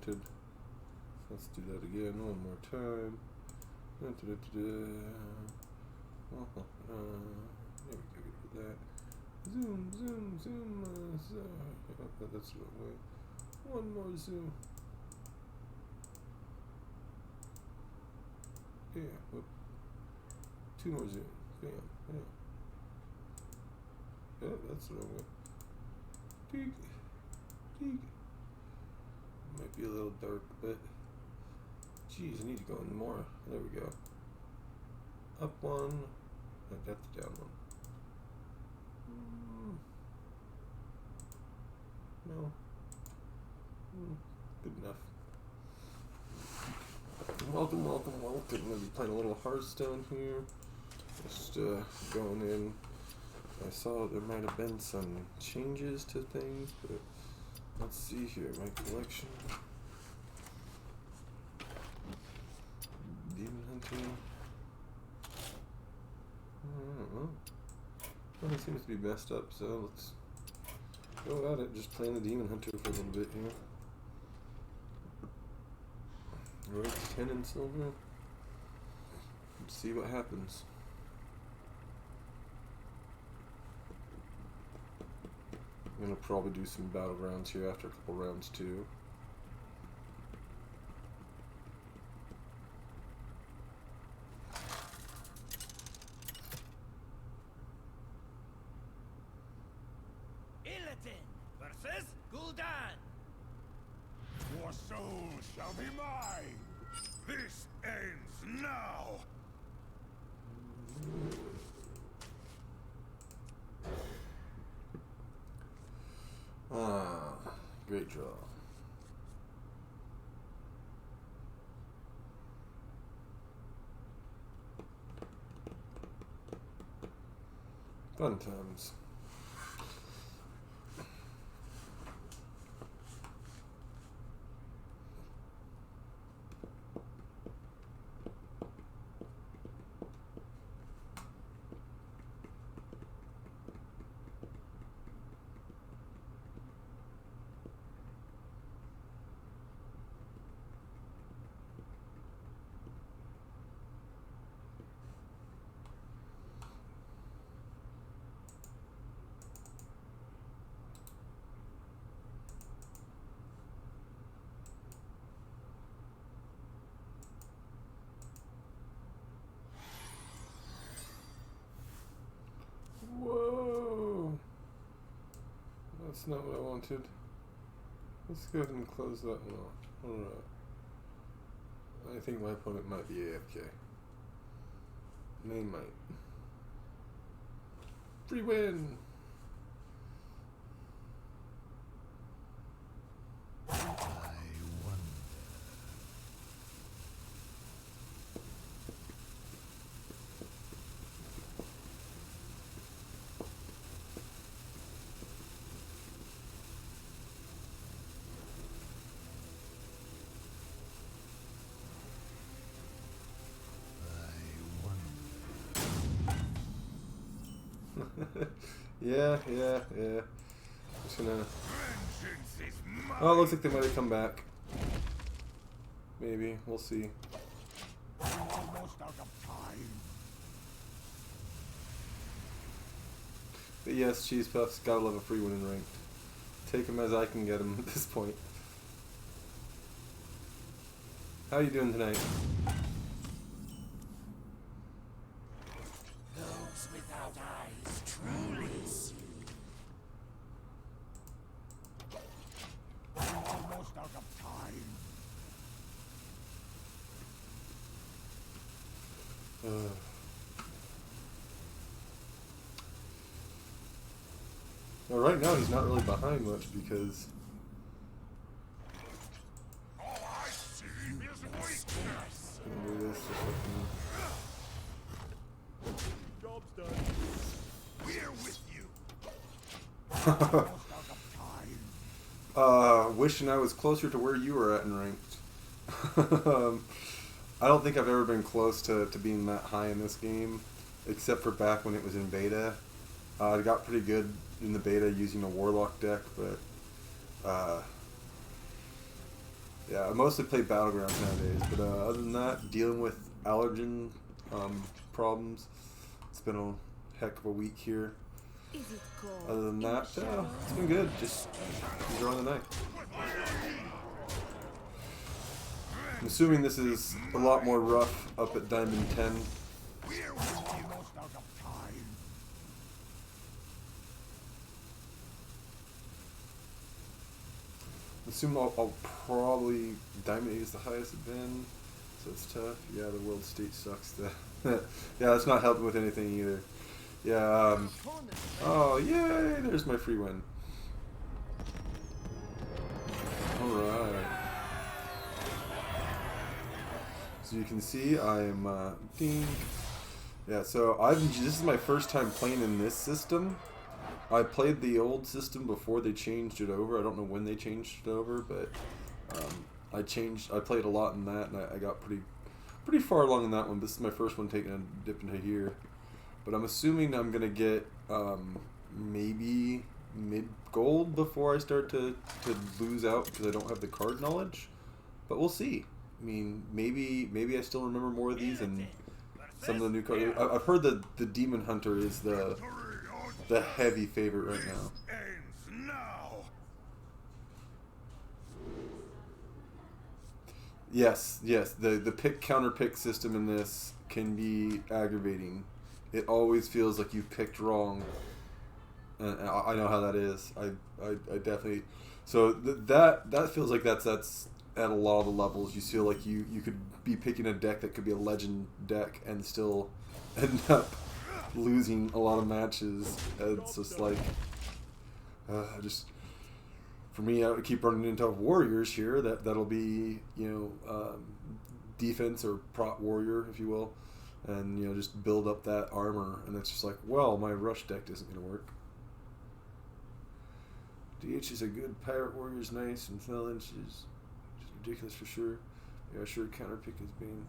wanted. Let's do that again one more time. There we go, get that. Zoom, zoom, zoom. That's the wrong way. One more zoom. Yeah, whoop. Two more zoom. Bam, bam. Oh, that's the wrong way. Deek, deek. Might be a little dark, but geez, I need to go in more. There we go. Up one. That's the down one. No. Good enough. Welcome, welcome, welcome. I'm going to be playing a little Hearthstone here. Just going in. I saw there might have been some changes to things, but let's see here. My collection. Demon hunting. Well, it seems to be messed up, so let's go at it. Just playing the Demon Hunter for a little bit here. Rank 10 in silver. Let's see what happens. I'm gonna probably do some battlegrounds here after a couple rounds too. Versus Gul'dan. Your soul shall be mine. This ends now. Great draw. Fun times. Whoa! That's not what I wanted. Let's go ahead and close that one off. Alright. I think my opponent might be AFK. They might. Free win! Yeah. Just gonna. Oh, it looks like they might have come back. Maybe. We'll see. Almost out of time. But yes, Cheese Puffs, gotta love a free win in ranked. Take him as I can get him at this point. How you doing tonight? Those without eyes truly see. Almost out of time. Well, right now he's not really behind much because All I see is weakness. I'm gonna do this just Job's done. We're with you. like Almost out of time. wishing I was closer to where you were at in ranked. I don't think I've ever been close to being that high in this game, except for back when it was in beta. I got pretty good in the beta using a Warlock deck, but Yeah, I mostly play Battlegrounds nowadays, but other than that, dealing with allergen problems. It's been a heck of a week here. Other than that, it's been good. Just enjoying the night. I'm assuming this is a lot more rough up at Diamond 10. We're almost out of time. Assume I'll probably Diamond 8 is the highest it's been, so it's tough. Yeah, the world state sucks. Yeah, that's not helping with anything either. Yeah. Oh yay! There's my free win. All right. So you can see I am ding. Yeah. So this is my first time playing in this system. I played the old system before they changed it over. I don't know when they changed it over, but I played a lot in that, and I got pretty far along in that one. This is my first one taking a dip into here, but I'm assuming I'm gonna get maybe mid gold before I start to lose out because I don't have the card knowledge. But we'll see. I mean, maybe I still remember more of these and some of the new cards. I've heard that the Demon Hunter is the heavy favorite right now. Ends now. Yes. The pick counter pick system in this can be aggravating. It always feels like you picked wrong. And I know how that is. I definitely. So that feels like that's at a lot of the levels. You feel like you could be picking a deck that could be a legend deck and still end up losing a lot of matches. It's just like for me, I would keep running into warriors here. That'll be defense or prot warrior, if you will, and just build up that armor. And it's just like, well, my rush deck isn't going to work. DH is a good pirate warrior's nice, and Phalanx is ridiculous for sure. Yeah, sure, counter pick is being.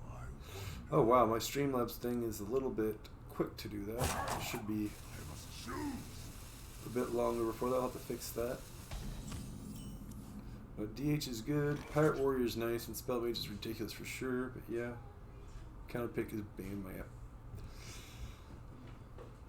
Oh wow, my Streamlabs thing is a little bit quick to do that. It should be a bit longer before that. I'll have to fix that. But DH is good. Pirate Warrior is nice, and Spell Mage is ridiculous for sure. But yeah, counter pick is banging my app.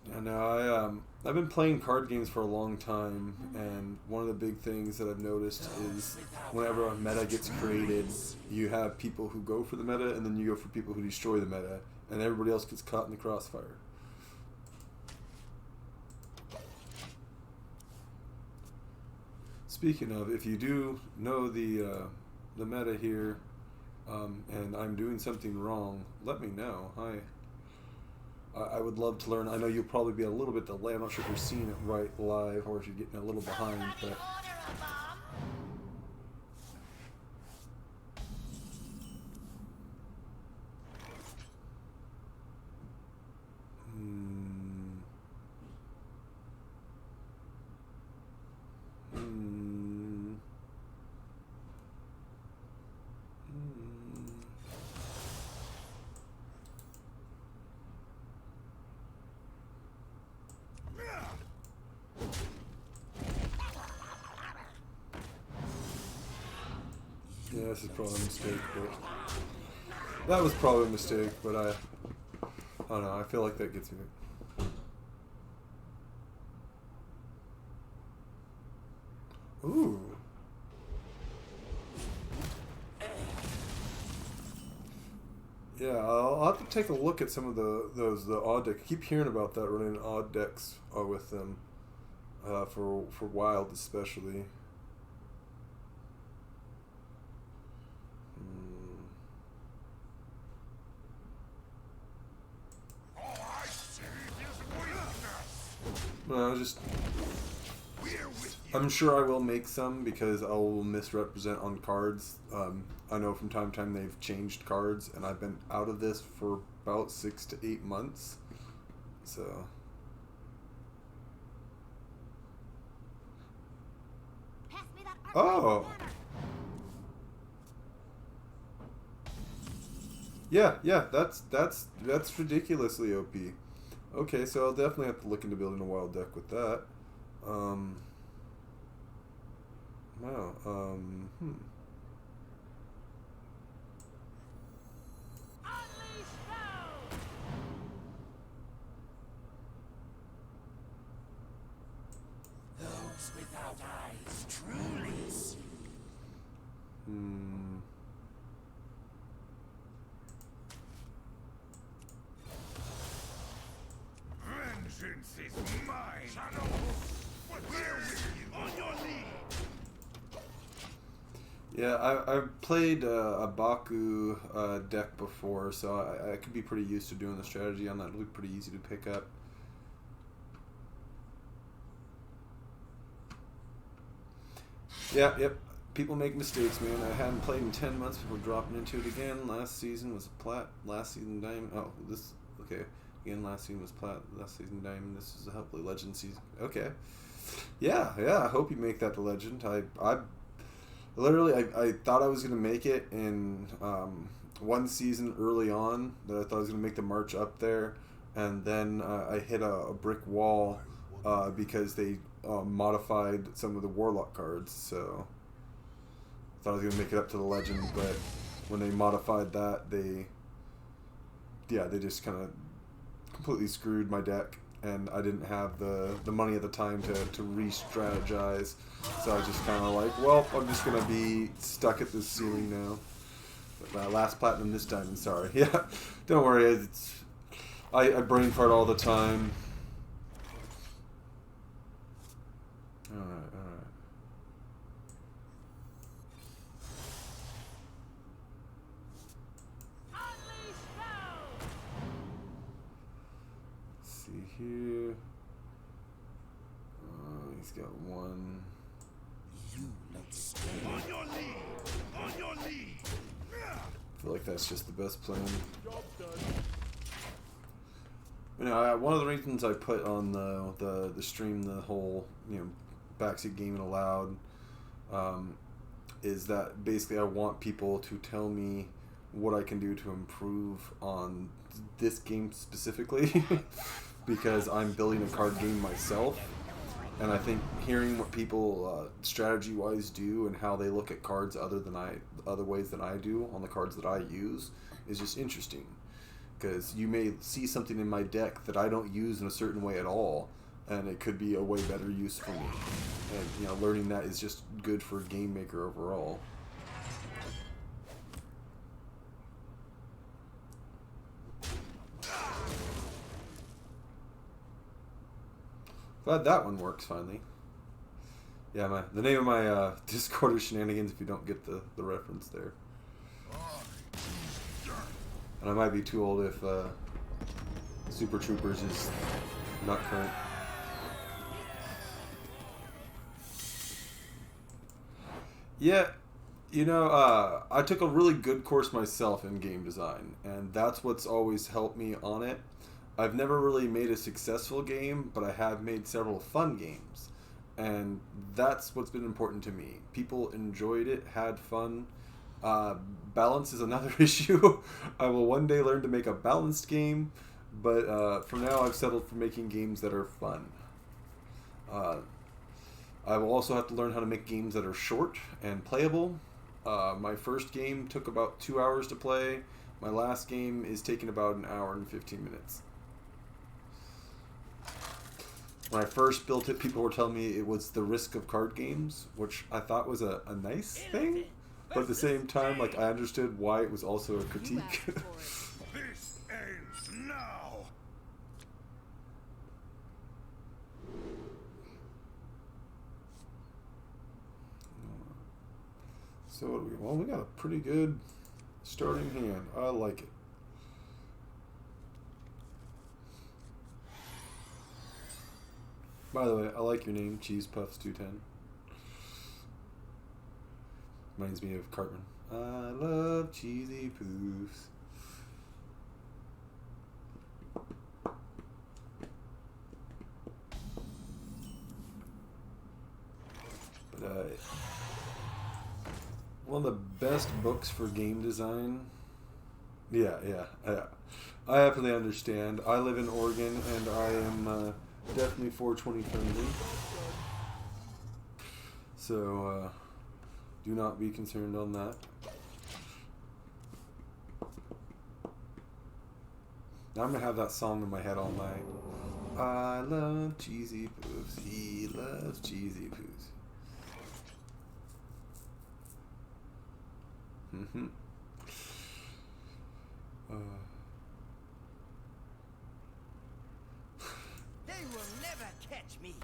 Yeah, no, I've been playing card games for a long time, and one of the big things that I've noticed is whenever a meta gets created, you have people who go for the meta, and then you go for people who destroy the meta, and everybody else gets caught in the crossfire. Speaking of, if you do know the meta here, and I'm doing something wrong, let me know. I would love to learn. I know you'll probably be a little bit delayed. I'm not sure if you're seeing it right live or if you're getting a little behind, but yeah, this is probably a mistake, but that was probably a mistake, but I don't know, I feel like that gets me. Ooh. Yeah, I'll have to take a look at some of the odd decks. I keep hearing about that, running odd decks with them, for wild especially. No, I'm sure I will make some because I will misrepresent on cards. I know from time to time they've changed cards, and I've been out of this for about 6 to 8 months. So. Oh. Yeah, that's ridiculously OP. Okay, so I'll definitely have to look into building a wild deck with that. Wow. Vengeance is mine. Shadow, where with you? On your lead. Yeah, I've played a Baku deck before, so I could be pretty used to doing the strategy on that. It'll be pretty easy to pick up. Yeah, yep. People make mistakes, man. I hadn't played in 10 months before dropping into it again. Last season was plat. Last season diamond. Oh, this okay. Again, last season was plat. Last season diamond. This is a hopefully legend season. Okay. Yeah. I hope you make that the legend. I literally I thought I was gonna make it in one season early on. That I thought I was gonna make the march up there, and then I hit a brick wall because they modified some of the warlock cards. So I thought I was gonna make it up to the legend, but when they modified that, they just kind of completely screwed my deck, and I didn't have the money at the time to re-strategize. So I was just kind of like, well, I'm just gonna be stuck at this ceiling now. But, last platinum this time. Sorry. Yeah, don't worry. I brain fart all the time. All right. Here. He's got one. You let's on your lead. On your lead. I feel like that's just the best plan. You know, one of the reasons I put on the stream the whole backseat gaming allowed is that basically I want people to tell me what I can do to improve on this game specifically. Because I'm building a card game myself, and I think hearing what people strategy-wise do and how they look at cards other ways than I do on the cards that I use is just interesting. Because you may see something in my deck that I don't use in a certain way at all, and it could be a way better use for me. And learning that is just good for a game maker overall. Glad that one works finally. Yeah, the name of my Discord is Shenanigans if you don't get the reference there. And I might be too old if Super Troopers is not current. Yeah, I took a really good course myself in game design, and that's what's always helped me on it. I've never really made a successful game, but I have made several fun games. And that's what's been important to me. People enjoyed it, had fun. Balance is another issue. I will one day learn to make a balanced game, but for now I've settled for making games that are fun. I will also have to learn how to make games that are short and playable. My first game took about 2 hours to play. My last game is taking about an hour and 15 minutes. When I first built it, people were telling me it was the risk of card games, which I thought was a nice thing. But at the same time, like, I understood why it was also a critique. This ends now. So what do we? Well, we got a pretty good starting hand. I like it. By the way, I like your name, Cheese Puffs 210. Reminds me of Cartman. I love cheesy poofs. But one of the best books for game design. Yeah. I happily understand. I live in Oregon, and I am definitely 420 friendly. So, do not be concerned on that. Now I'm going to have that song in my head all night. I love cheesy poofs. He loves cheesy poofs. Mm-hmm. They will never catch me.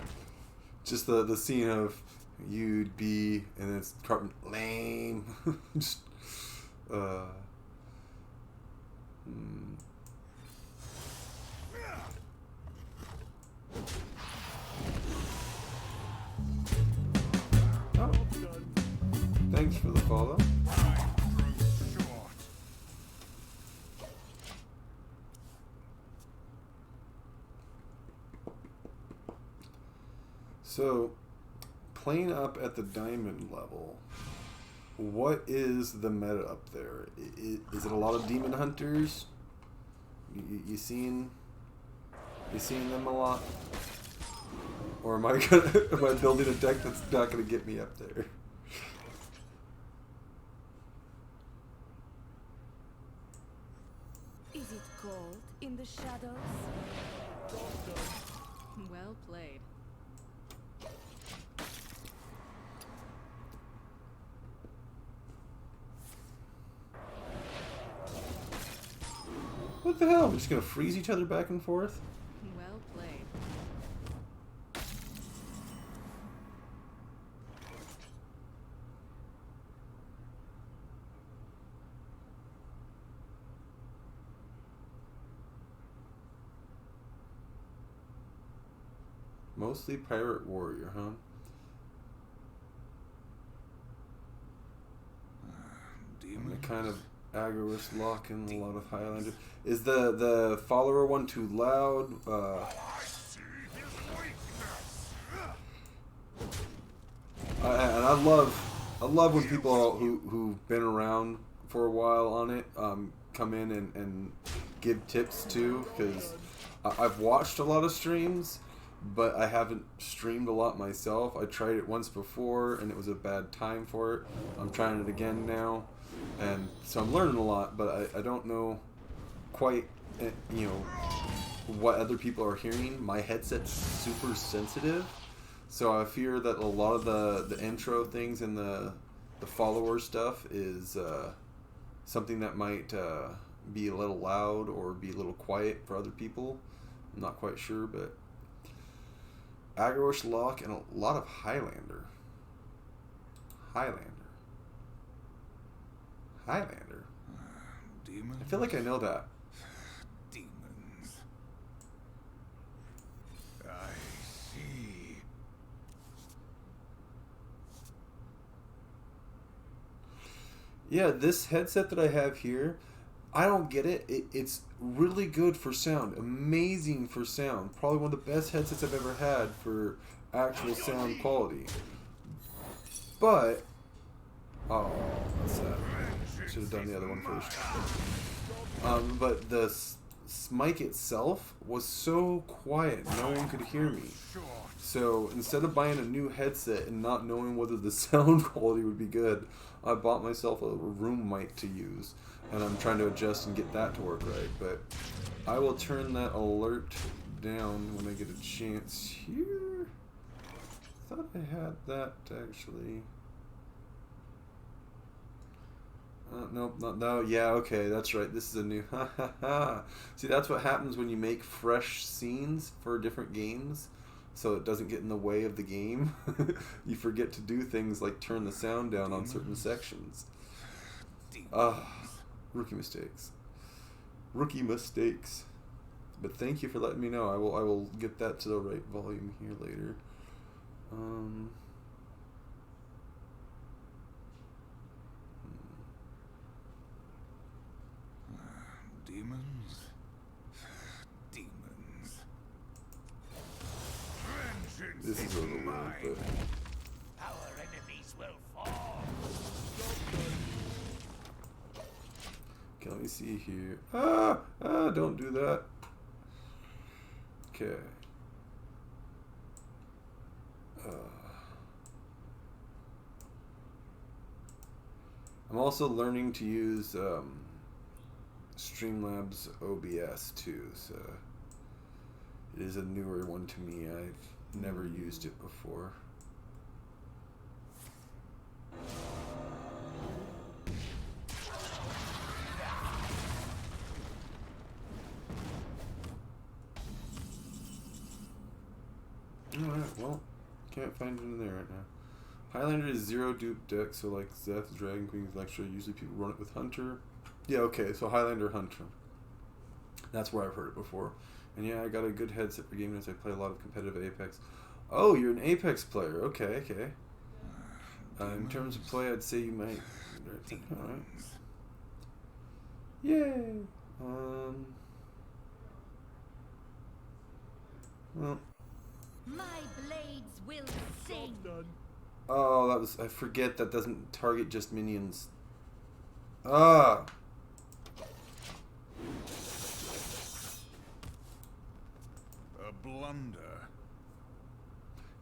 Just the scene of you'd be and it's Cartman lame. Just Oh. Thanks for the follow. So, playing up at the diamond level, what is the meta up there? Is it a lot of demon hunters? You seeing them a lot? Or am I building a deck that's not gonna get me up there? Is it cold in the shadows? Well played. What the hell? We're just gonna freeze each other back and forth? Well played. Mostly pirate warrior, huh? I'm a kind of aggro lock and a lot of Highlander. Is the follower one too loud? And I love when people who've been around for a while on it come in and give tips too, because I've watched a lot of streams, but I haven't streamed a lot myself. I tried it once before and it was a bad time for it. I'm trying it again now, and so I'm learning a lot, but I don't know quite what other people are hearing. My headset's super sensitive, so I fear that a lot of the intro things and the follower stuff is something that might be a little loud or be a little quiet for other people. I'm not quite sure, but Aggro Lock and a lot of Highlander. Demons? I feel like I know that. Demons. I see. Yeah, this headset that I have here, I don't get it. It's really good for sound. Amazing for sound. Probably one of the best headsets I've ever had for actual sound quality. But, oh, that's sad. Should have done the other one first. But the mic itself was so quiet, no one could hear me. So instead of buying a new headset and not knowing whether the sound quality would be good, I bought myself a room mic to use, and I'm trying to adjust and get that to work right. But I will turn that alert down when I get a chance here. Thought I had that actually. Nope, no, yeah, okay, that's right, this is a new, See, that's what happens when you make fresh scenes for different games, so it doesn't get in the way of the game. You forget to do things like turn the sound down on certain sections. Rookie mistakes. But thank you for letting me know. I will get that to the right volume here later. Demons. This is overload, but Our enemies will fall. okay, let me see here. Don't do that. Okay. I'm also learning to use Streamlabs OBS too, so it is a newer one to me. I've never used it before. well, can't find it in there right now. Highlander is 0 dupe deck, so like Zeth, Dragon Queen, Electra, usually people run it with Hunter. Yeah, okay, so Highlander, Hunter. That's where I've heard it before. And yeah, I got a good headset for gaming as I play a lot of competitive Apex. Oh, you're an Apex player. Okay, okay. In terms of play, I'd say you might... Alright. Yay! Well... My blades will sing. Oh, that was... I forget that doesn't target just minions. Ah! A blunder.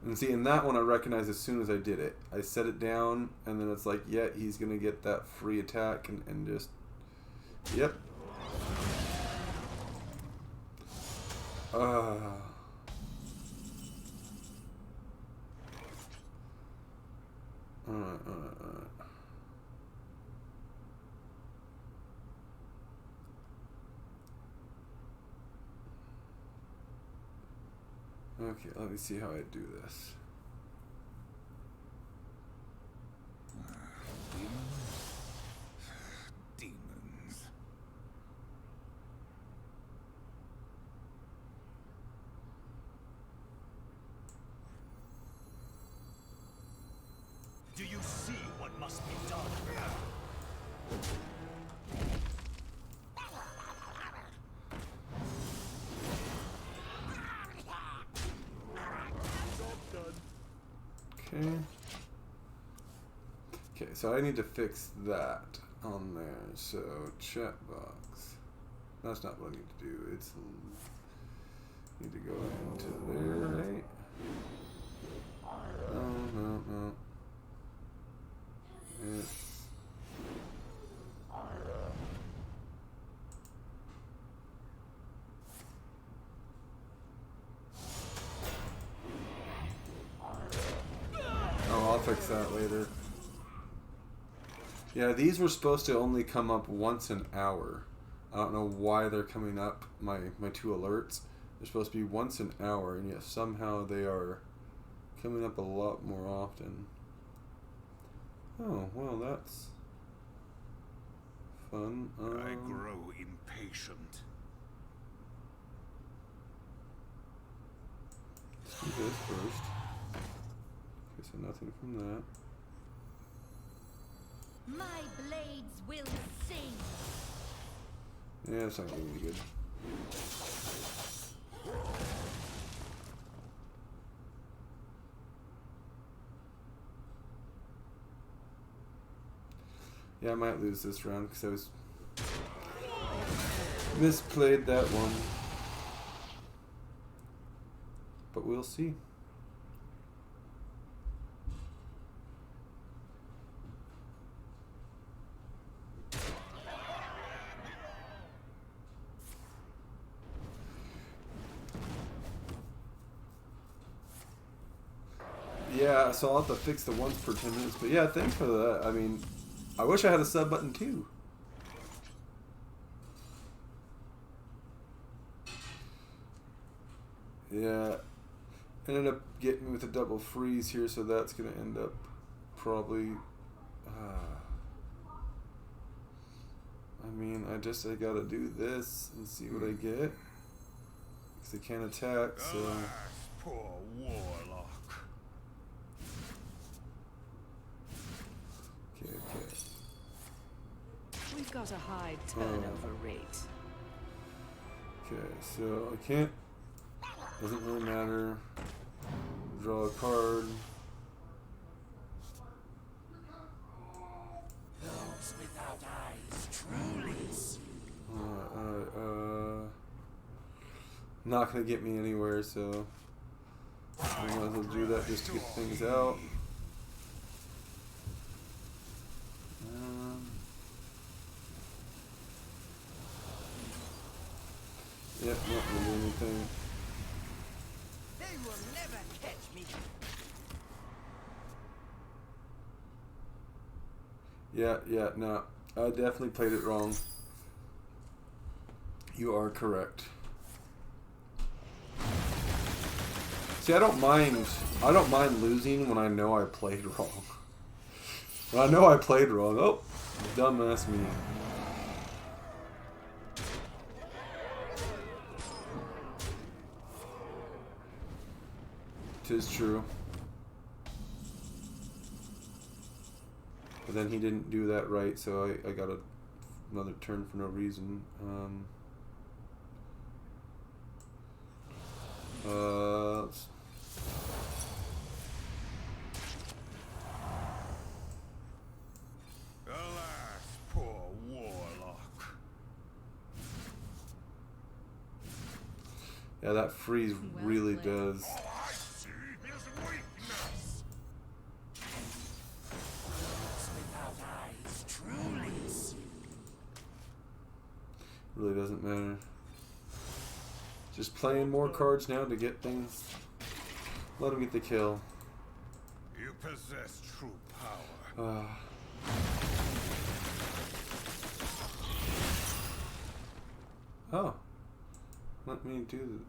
And see, in that one I recognized as soon as I did it. I set it down, and then it's like, yeah, he's going to get that free attack, and just... Yep. Alright, alright. Okay, let me see how I do this. Demons. Do you see what must be done? Okay. Okay, so I need to fix that on there. So chat box. That's not what I need to do. It's need to go into there, right? No. It's I'll fix that later. Yeah, these were supposed to only come up once an hour. I don't know why they're coming up, my two alerts. They're supposed to be once an hour, and yet somehow they are coming up a lot more often. Oh, well, that's fun. I grow impatient. Let's do this first. Okay, so nothing from that. My blades will sing. Yeah, it's not going to be good. Yeah, I might lose this round because I was misplayed that one. But we'll see. Yeah, so I'll have to fix the once per 10 minutes. But yeah, thanks for that. I mean, I wish I had a sub button too. Yeah, ended up getting with a double freeze here, so that's going to end up probably... I mean, I gotta do this and see what I get. Because they can't attack, so... Alas, poor warlock. Okay. We've got a high turnover rate. Okay, so I can't... Doesn't really matter. Draw a card. Those without eyes truly see. Not gonna get me anywhere, so I might as well do that just to get things out. Yep, not gonna do anything. They will never catch me. Yeah, no. I definitely played it wrong. You are correct. See, I don't mind losing when I know I played wrong. When I know I played wrong, oh, dumbass me. 'Tis true. But then he didn't do that right, so I got another turn for no reason. Let's Alas, poor warlock. yeah, that freeze Well really played. does. All I see is weakness. Without eyes, truly see. Really doesn't matter. Just playing more cards now to get things. Let him get the kill. You possess true power. Oh. Let me do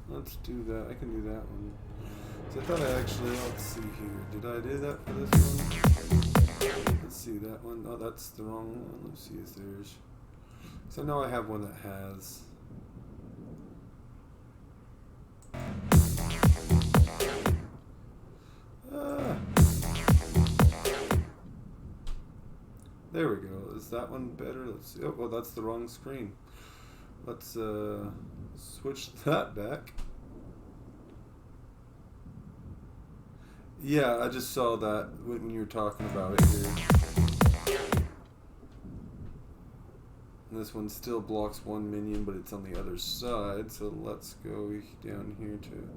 Let's do that. I can do that one. So I thought I actually, let's see here. Did I do that for this one? Let's see that one. Oh, that's the wrong one. Let's see if there's. So now I have one that has. There we go. Is that one better? Let's see. Oh, well, that's the wrong screen. Let's switch that back. Yeah, I just saw that when you were talking about it here. And this one still blocks one minion, but it's on the other side. So let's go down here to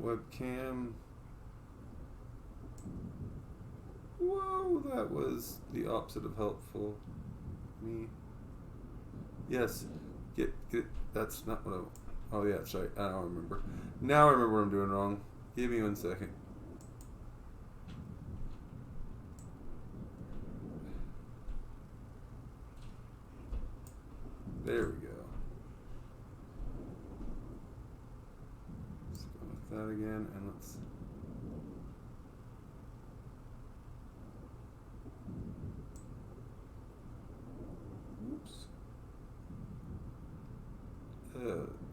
webcam. Whoa, that was the opposite of helpful. Me. Yes. Get. That's not what I. Oh yeah, that's right. I don't remember. Now I remember what I'm doing wrong. Give me 1 second. There we go. Let's go with that again, and let's. Oops.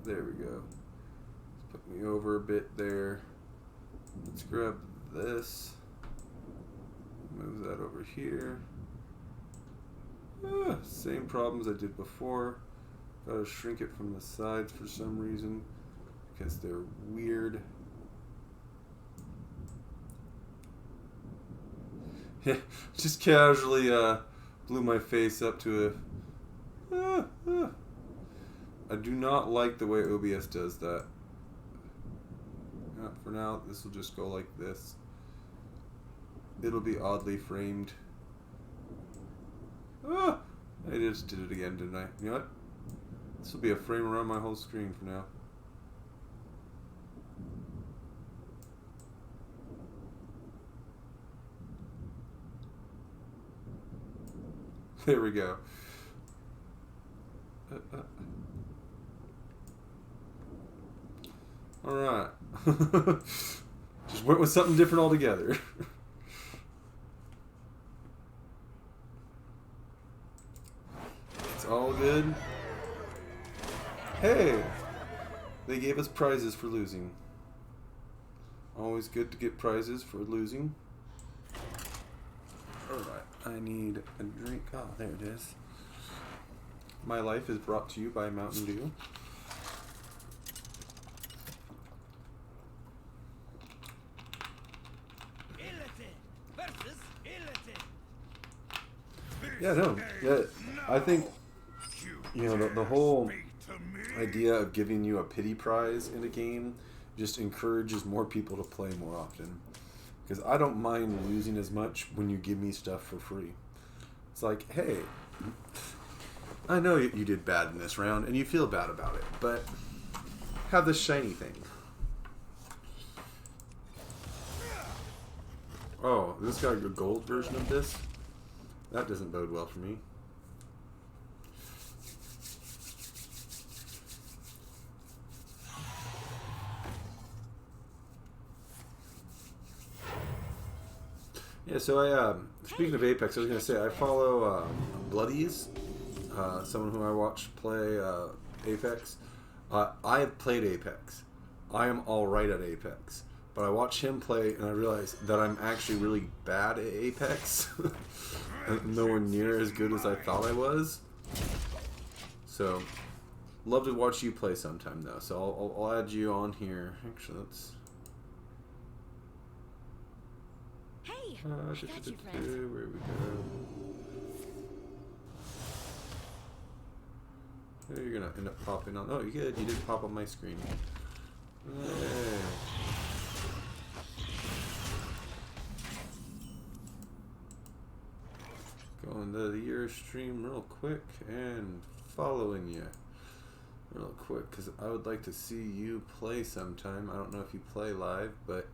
There we go. Let's put me over a bit there. Let's grab this. Move that over here. Same problems I did before. Gotta shrink it from the sides for some reason because they're weird. Yeah, just casually blew my face up to a. I do not like the way OBS does that. For now, this will just go like this. It'll be oddly framed. I just did it again, didn't I? You know what? This will be a frame around my whole screen for now. There we go. Alright. Just went with something different altogether. It's all good. Hey! They gave us prizes for losing. Always good to get prizes for losing. Alright, I need a drink. Oh, there it is. My life is brought to you by Mountain Dew. Yeah, no. Yeah, I think, you know, the whole idea of giving you a pity prize in a game just encourages more people to play more often. Because I don't mind losing as much when you give me stuff for free. It's like, hey, I know you did bad in this round and you feel bad about it, but have this shiny thing. Oh, this got a gold version of this? That doesn't bode well for me. Yeah, so I speaking of Apex, I was gonna say I follow Bloodies, someone who I watch play Apex. I have played Apex. I am all right at Apex, but I watch him play and I realize that I'm actually really bad at Apex. Nowhere near as good as I thought I was. So, love to watch you play sometime though. So I'll add you on here. Actually, let's. Hey, I got you, friend. Where we go? You're gonna end up popping on. Oh, you did. You did pop on my screen. Hey. Going to your stream real quick and following you real quick because I would like to see you play sometime. I don't know if you play live, but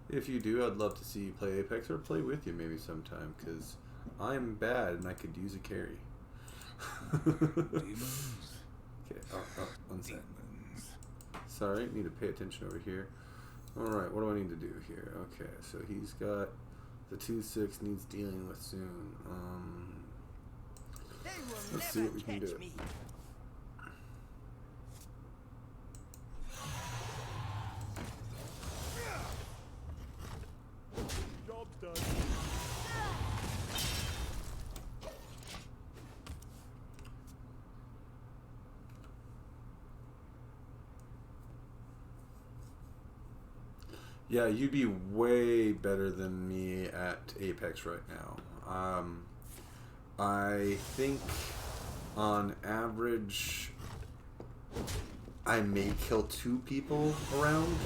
if you do, I'd love to see you play Apex or play with you maybe sometime because I'm bad and I could use a carry. Okay, one sec. Sorry, need to pay attention over here. Alright, what do I need to do here? Okay, so he's got the 2-6 needs dealing with soon. They will Let's see never what we can catch do. me. Job's done. Yeah, you'd be way better than me at Apex right now. I think on average I may kill 2 people around.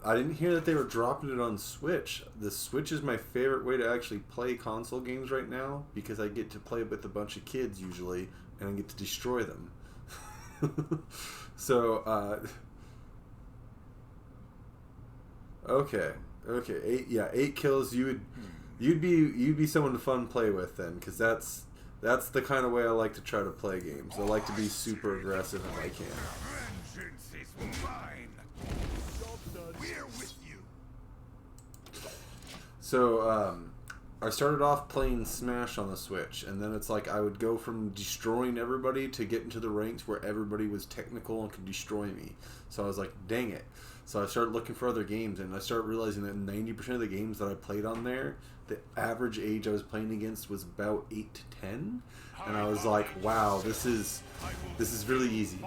I didn't hear that they were dropping it on Switch. The Switch is my favorite way to actually play console games right now because I get to play with a bunch of kids usually and I get to destroy them. So, okay, 8 kills. You'd be someone to fun play with then, because that's the kind of way I like to try to play games. I like to be super aggressive if I can. Vengeance is mine. We're with you. So, I started off playing Smash on the Switch, and then it's like I would go from destroying everybody to getting to the ranks where everybody was technical and could destroy me. So I was like, dang it. So I started looking for other games, and I started realizing that 90% of the games that I played on there, the average age I was playing against was about 8 to 10. And I was like, wow, this is really easy.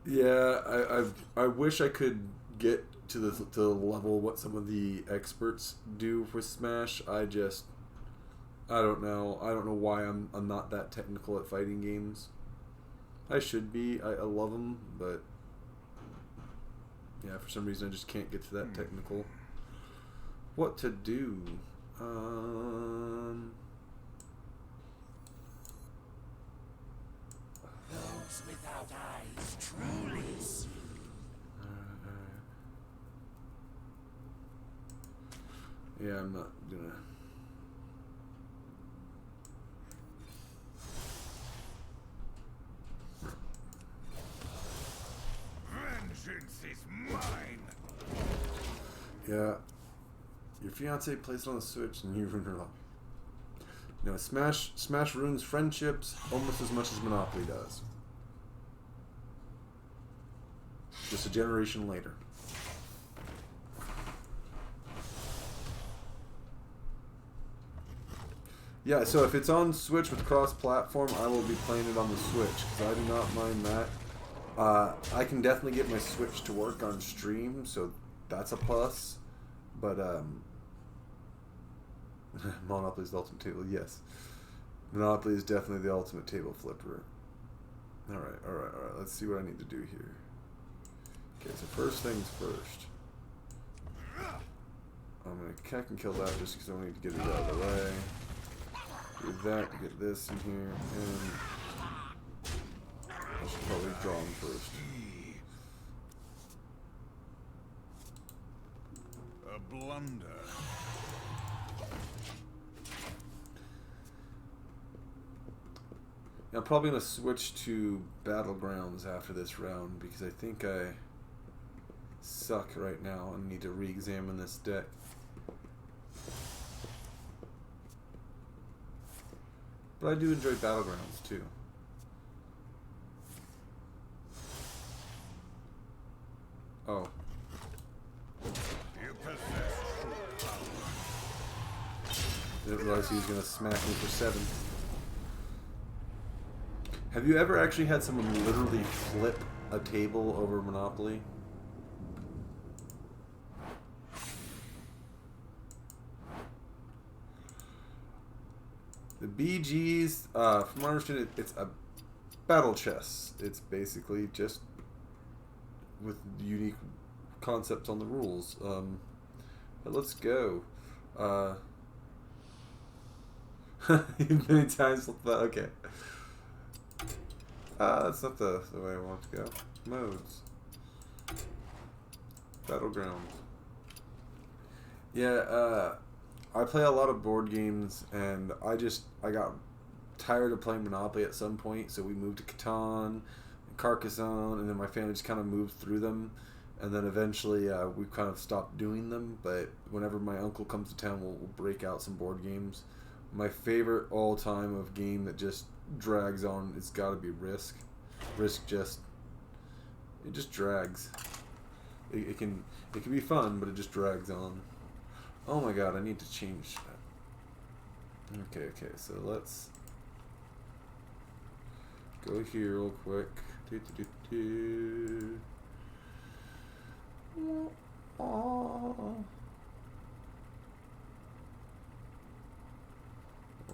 Yeah, I wish I could get to the level what some of the experts do for Smash. I don't know. I don't know why I'm not that technical at fighting games. I should be. I love them, but yeah, for some reason I just can't get to that technical. What to do? Those without eyes truly see. Yeah, I'm not gonna. Vengeance is mine. Yeah, your fiance plays it on the Switch and you ruin her life. No, Smash ruins friendships almost as much as Monopoly does. Just a generation later. Yeah, so if it's on Switch with cross-platform, I will be playing it on the Switch, because I do not mind that. I can definitely get my Switch to work on stream, so that's a plus. But, Monopoly's the ultimate table, yes. Monopoly is definitely the ultimate table flipper. Alright, let's see what I need to do here. Okay, so first things first. I can kill that just because I need to get it out of the way. Do that to get this in here, and I should probably draw him first. A blunder. I'm probably going to switch to Battlegrounds after this round because I think I suck right now and need to re-examine this deck. But I do enjoy Battlegrounds too. Oh. You possess true power. Didn't realize he was going to smack me for 7. Have you ever actually had someone literally flip a table over Monopoly? The BGs, from what I understand, it's a battle chess. It's basically just with unique concepts on the rules. But let's go. Many times, okay. That's not the way I want to go. Modes. Battlegrounds. Yeah, I play a lot of board games, and I got tired of playing Monopoly at some point, so we moved to Catan, and Carcassonne, and then my family just kind of moved through them, and then eventually we kind of stopped doing them, but whenever my uncle comes to town, we'll break out some board games. My favorite all-time of game that just drags on, it's got to be Risk. Risk it just drags. It can be fun, but it just drags on. Oh my god, I need to change that. Okay, so let's go here real quick.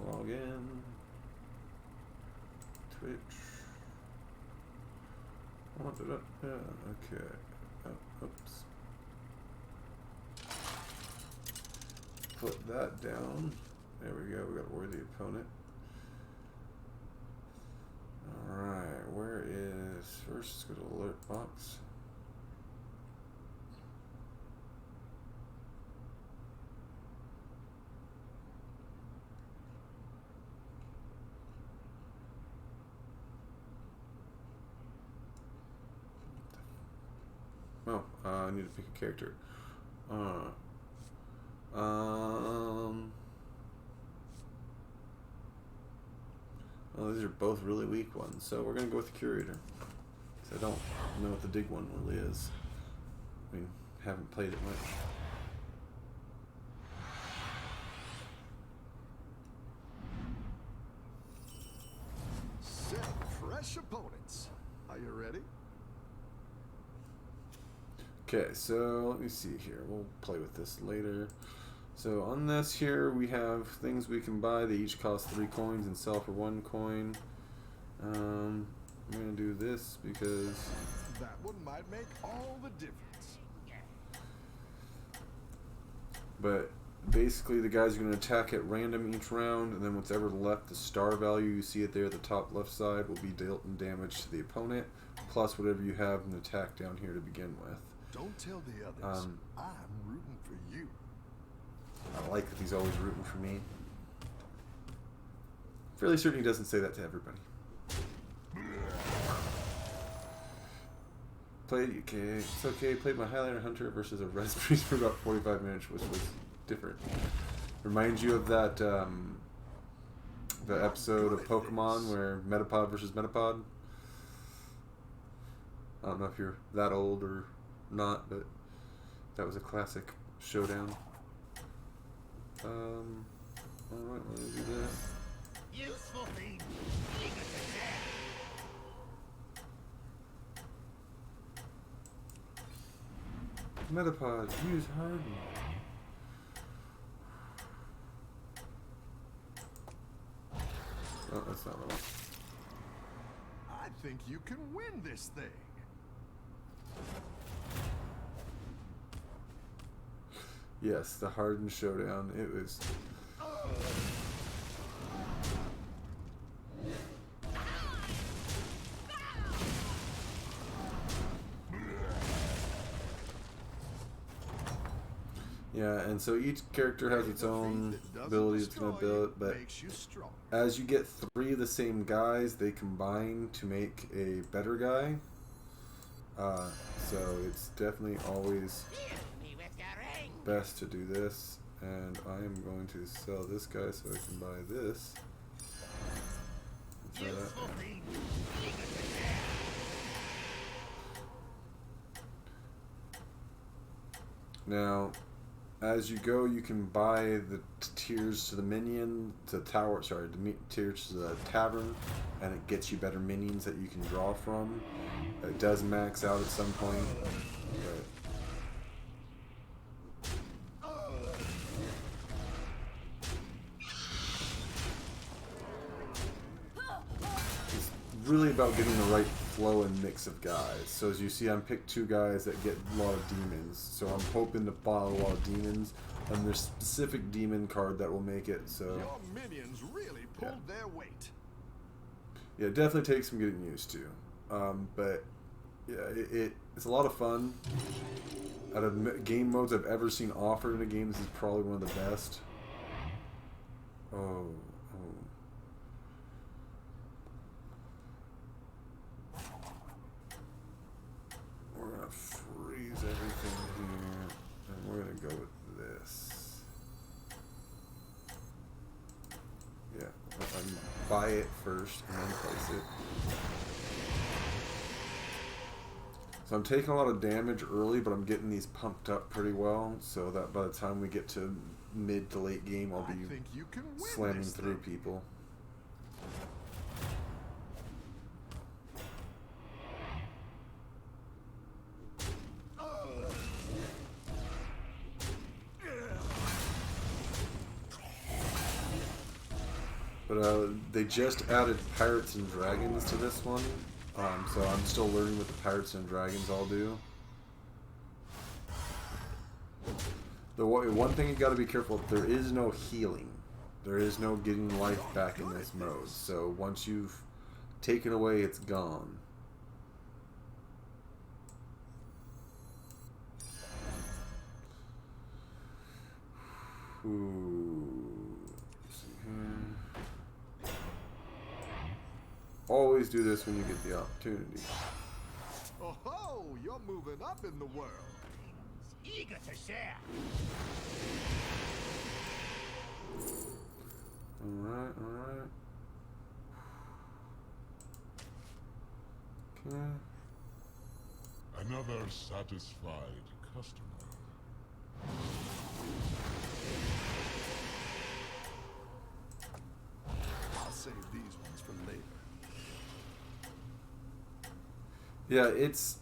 Log in. Twitch. Okay. Oh, oops. Put that down. There we go. We got worthy opponent. Alright, where is... First, let's go to alert box. Oh, I need to pick a character. Well, these are both really weak ones, so we're gonna go with the Curator. Because I don't know what the dig one really is. I mean, haven't played it much. Set fresh opponents. Are you ready? Okay, so let me see here. We'll play with this later. So on this here, we have things we can buy. They each cost 3 coins and sell for 1 coin. I'm going to do this because... That one might make all the difference. But basically, the guys are going to attack at random each round, and then what's ever left, the star value, you see it there at the top left side, will be dealt in damage to the opponent, plus whatever you have in attack down here to begin with. Don't tell the others. I'm rooting for you. I like that he's always rooting for me. Fairly certain he doesn't say that to everybody. Played, okay, it's okay. Played my Highlander Hunter versus a Res Priest for about 45 minutes, which was different. Reminds you of that, the episode of Pokemon where Metapod versus Metapod? I don't know if you're that old or not, but that was a classic showdown. Alright, let me do that. Useful thing. Metapod, use Harden. Oh, that's not right. I think you can win this thing. Yes, the Harden showdown. It was. Yeah, and so each character has its own ability it's going to build, but as you get 3 of the same guys, they combine to make a better guy. So it's definitely always best to do this. And I am going to sell this guy so I can buy this. Try that. Now, as you go, you can buy the tiers to the minion, to the tower, sorry, the tiers to the tavern, and it gets you better minions that you can draw from. It does max out at some point, but it's really about getting the right flow and mix of guys. So as you see, I'm picked 2 guys that get a lot of demons. So I'm hoping to buy a lot of demons, and there's a specific demon card that will make it. So your minions really pulled their weight. Yeah, it definitely takes some getting used to. But yeah, it's a lot of fun. Out of game modes I've ever seen offered in a game, this is probably one of the best. Oh. We're gonna freeze everything here, and we're gonna go with this. Yeah, buy it first and then place it. So I'm taking a lot of damage early, but I'm getting these pumped up pretty well, so that by the time we get to mid to late game, I'll be slamming through people. But they just added Pirates and Dragons to this one, so I'm still learning what the Pirates and Dragons all do. The one thing you got to be careful of, there is no healing. There is no getting life back in this mode. So once you've taken away, it's gone. Let's see here. Always do this when you get the opportunity. Oh ho! You're moving up in the world. Eager to share. Alright, alright. Okay. Another satisfied customer. I'll save these ones for later. Yeah, it's...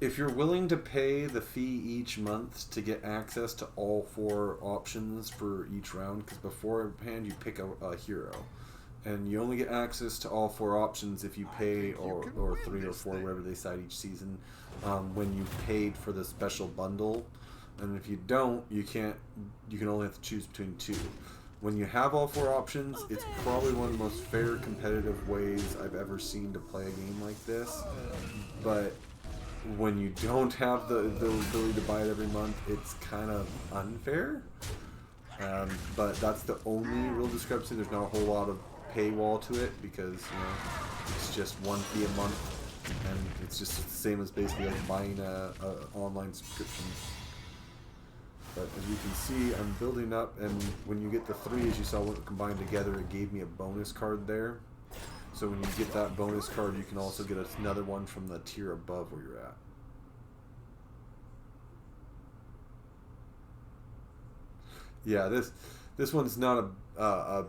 If you're willing to pay the fee each month to get access to all 4 options for each round, because beforehand you pick a hero, and you only get access to all 4 options if you pay, or 3 or 4, whatever they decide each season, when you paid for the special bundle. And if you don't, you can only have to choose between 2. When you have all 4 options, it's probably one of the most fair, competitive ways I've ever seen to play a game like this. But when you don't have the ability to buy it every month, it's kind of unfair. But that's the only real discrepancy. There's not a whole lot of paywall to it, because it's just 1 fee a month, and it's just the same as basically like buying a online subscription. But as you can see, I'm building up, and when you get the 3, as you saw, when combined together, it gave me a bonus card there. So when you get that bonus card, you can also get another one from the tier above where you're at. Yeah, this one's not by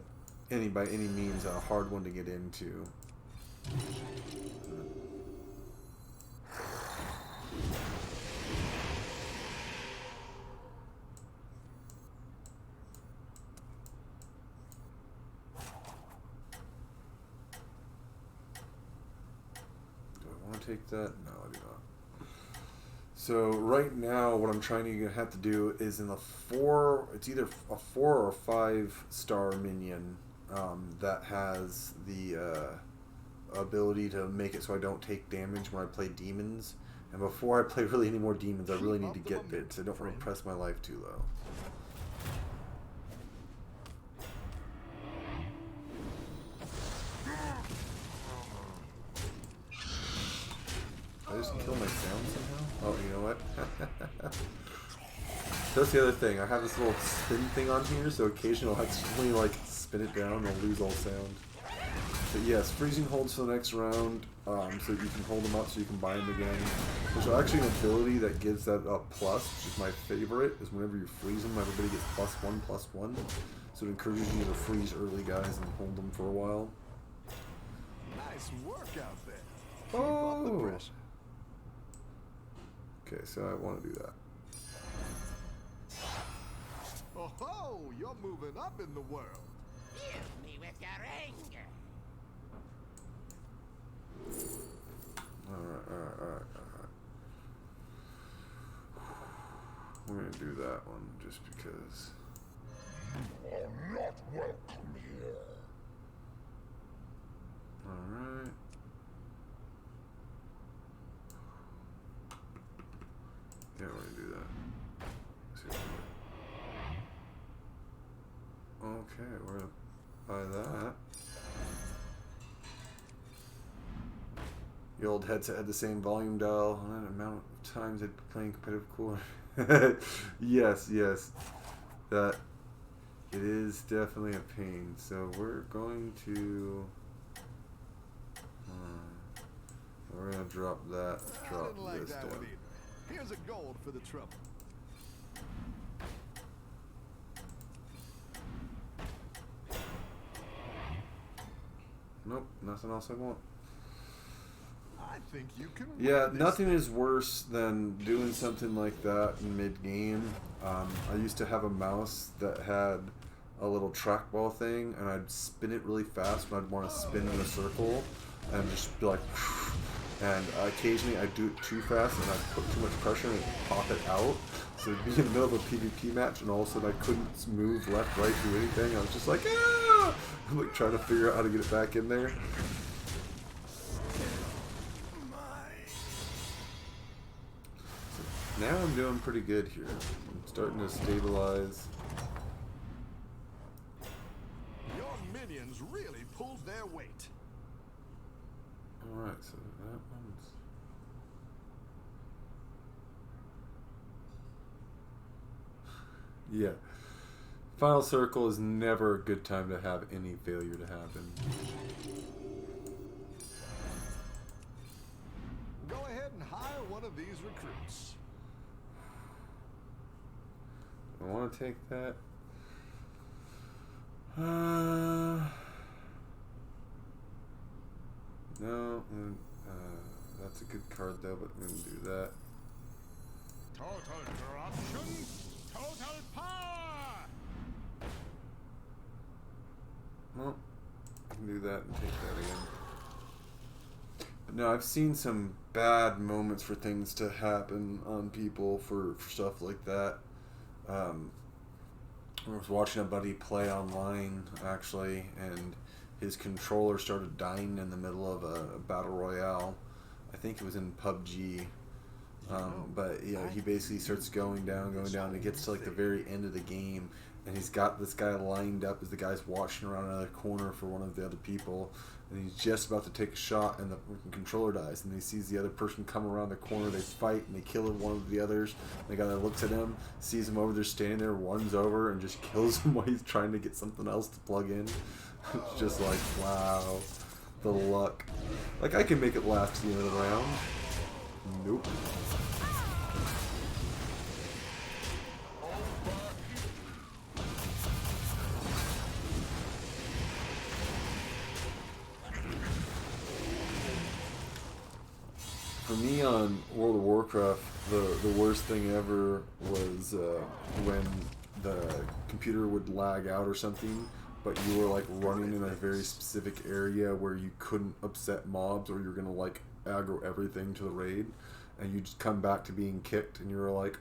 any means a hard one to get into. Take that? No, I do not. So right now, what I'm trying to have to do is in the 4. It's either a 4 or 5 star minion that has the ability to make it so I don't take damage when I play demons. And before I play really any more demons, I really need to get bits. I don't want to press my life too low. Did I just kill my sound somehow? Oh, you know what? That's the other thing. I have this little spin thing on here, so occasionally I'll accidentally like spin it down and I'll lose all sound. But yes, freezing holds for the next round, so you can hold them up so you can buy them again. There's actually an ability that gives that a plus, which is my favorite, is whenever you freeze them, everybody gets +1/+1. So it encourages you to freeze early guys and hold them for a while. Nice work out there. Oh! Okay, so I want to do that. Oh ho! You're moving up in the world. Heal me with your anger. Alright. We're gonna do that one just because. You are not welcome here. Alright. Yeah, we're gonna do that. Let's see what we get. Okay, we're gonna buy that. The old headset had the same volume dial and the amount of times I'd be playing competitive cooler. Yes. That it is definitely a pain. So we're going to we're gonna drop that. I Drop didn't like this that down. one either. Here's a gold for the trouble. Nope, nothing else I want. I think you can Yeah, win this nothing is worse than doing something like that in mid-game. I used to have a mouse that had a little trackball thing, and I'd spin it really fast when I'd want to spin in a circle, and just be like, and occasionally I'd do it too fast, and I'd put too much pressure and it'd pop it out. So it'd be in the middle of a PvP match, and all of a sudden I couldn't move left, right, do anything. I was just like, ah! I'm like trying to figure out how to get it back in there. Now I'm doing pretty good here. I'm starting to stabilize. Your minions really pulled their weight. Alright, so that one's... Yeah. Final circle is never a good time to have any failure to happen. Go ahead and hire one of these recruits. I want to take that. No, that's a good card though, but I'm going to do that. Total corruption, total power. Well, I can do that and take that again. But no, I've seen some bad moments for things to happen on people for stuff like that. I was watching a buddy play online, actually, and his controller started dying in the middle of a battle royale. I think it was in PUBG. But you know, he basically starts going down, and it gets to like the very end of the game, and he's got this guy lined up as the guy's watching around another corner for one of the other people, and he's just about to take a shot, and the controller dies, and he sees the other person come around the corner. They fight, and they kill one of the others. The guy that looks at him, sees him over there standing there, runs over, and just kills him while he's trying to get something else to plug in. It's just like, wow, the luck. Like, I can make it last to the end of the round. Nope. For me on World of Warcraft, the worst thing ever was when the computer would lag out or something, but you were like running in a very specific area where you couldn't upset mobs, or you're gonna like aggro everything to the raid, and you just come back to being kicked, and you were like,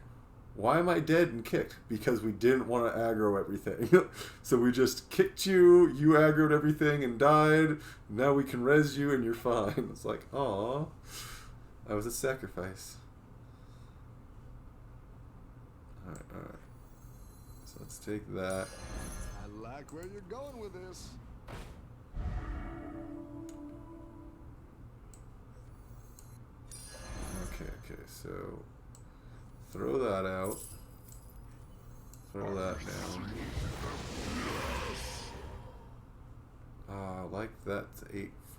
why am I dead and kicked? Because we didn't want to aggro everything. So we just kicked you, you aggroed everything and died, now we can res you and you're fine. It's like, aw. That was a sacrifice. Alright, alright. So let's take that. I like where you're going with this. Okay, so throw that out. Throw that down. I like that's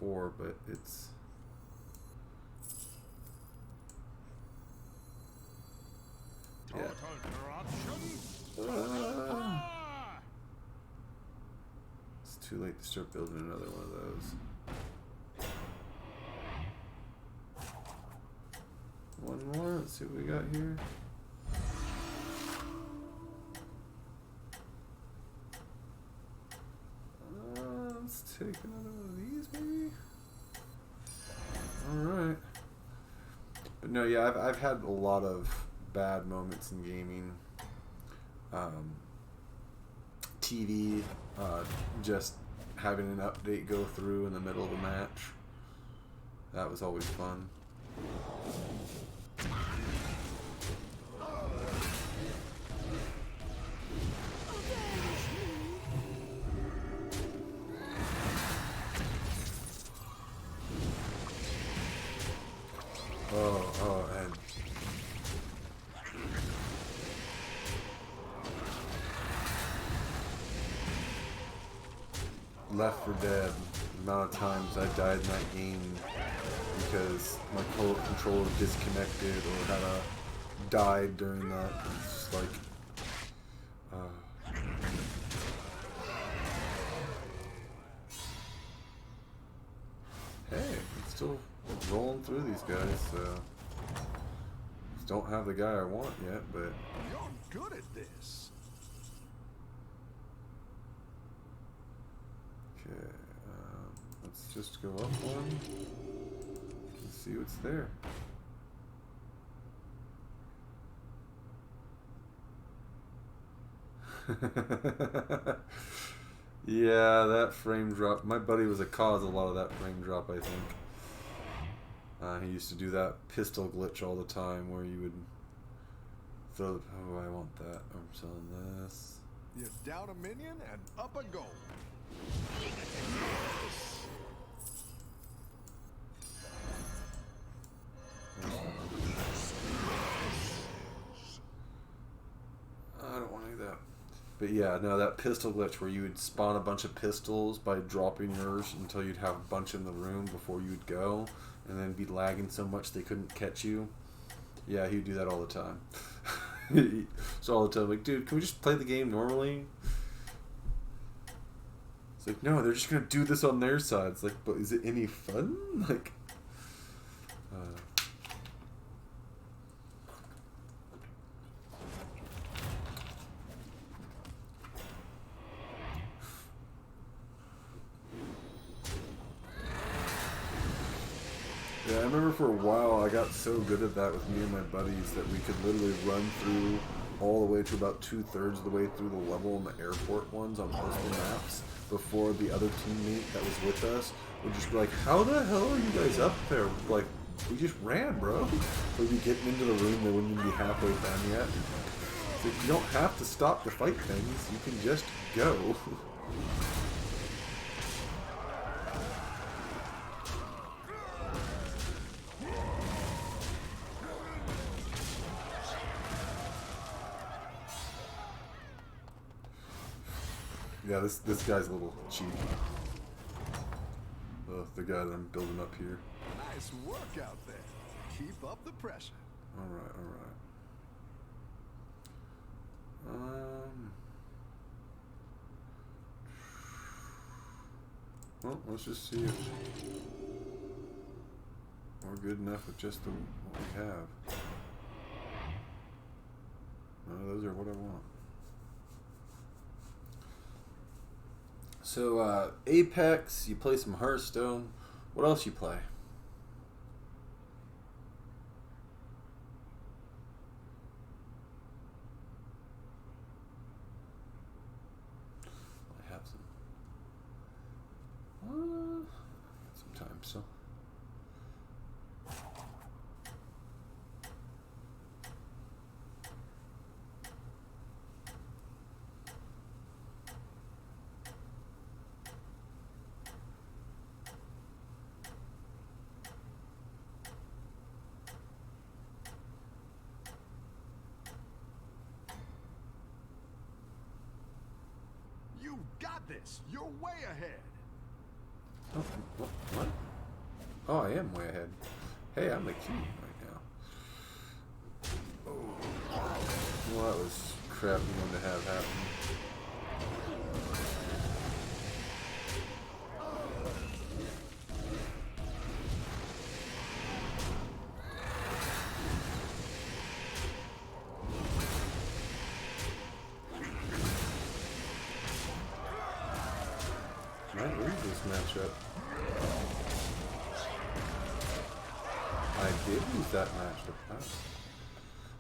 8-4, but it's yeah. It's too late to start building another one of those. One more. Let's see what we got here. Let's take another one of these, maybe. All right. But no, yeah, I've had a lot of bad moments in gaming. TV, just having an update go through in the middle of a match. That was always fun. And Left 4 Dead, the amount of times I died in that game because my controller disconnected or had a died during that. It's just like, hey, I'm still rolling through these guys, so just don't have the guy I want yet, but You're good at this. okay, let's just go up one and see what's there. Yeah, that frame drop. My buddy was a cause of a lot of that frame drop, I think. He used to do that pistol glitch all the time where you would throw the... Oh, I want that. I'm selling this. You're down a minion and up a goal. I don't want to do that. But yeah, no, that pistol glitch where you would spawn a bunch of pistols by dropping yours until you'd have a bunch in the room before you'd go, and then be lagging so much they couldn't catch you. Yeah, he'd do that all the time. So all the time, like, dude, can we just play the game normally? It's like, no, they're just gonna do this on their side. It's like, but is it any fun? Like, yeah, I remember for a while I got so good at that with me and my buddies that we could literally run through all the way to about 2/3 of the way through the level in the airport ones on multiple maps before the other teammate that was with us would just be like, how the hell are you guys up there? Like, we just ran, bro. We'd be getting into the room, they wouldn't even be halfway done yet. So you don't have to stop to fight things, you can just go. Yeah, this guy's a little cheap. The guy that I'm building up here. Nice work out there. Keep up the pressure. Alright, alright. Well, let's just see if we're good enough with just what we have. No, those are what I want. So, Apex, you play some Hearthstone. What else you play? I have some time, so. this. You're way ahead. Oh, what? Oh, I am way ahead. Hey, I'm the king right now. Oh. Well, that was crappy one to have happen. Might lose this matchup. I did lose that matchup. Wow.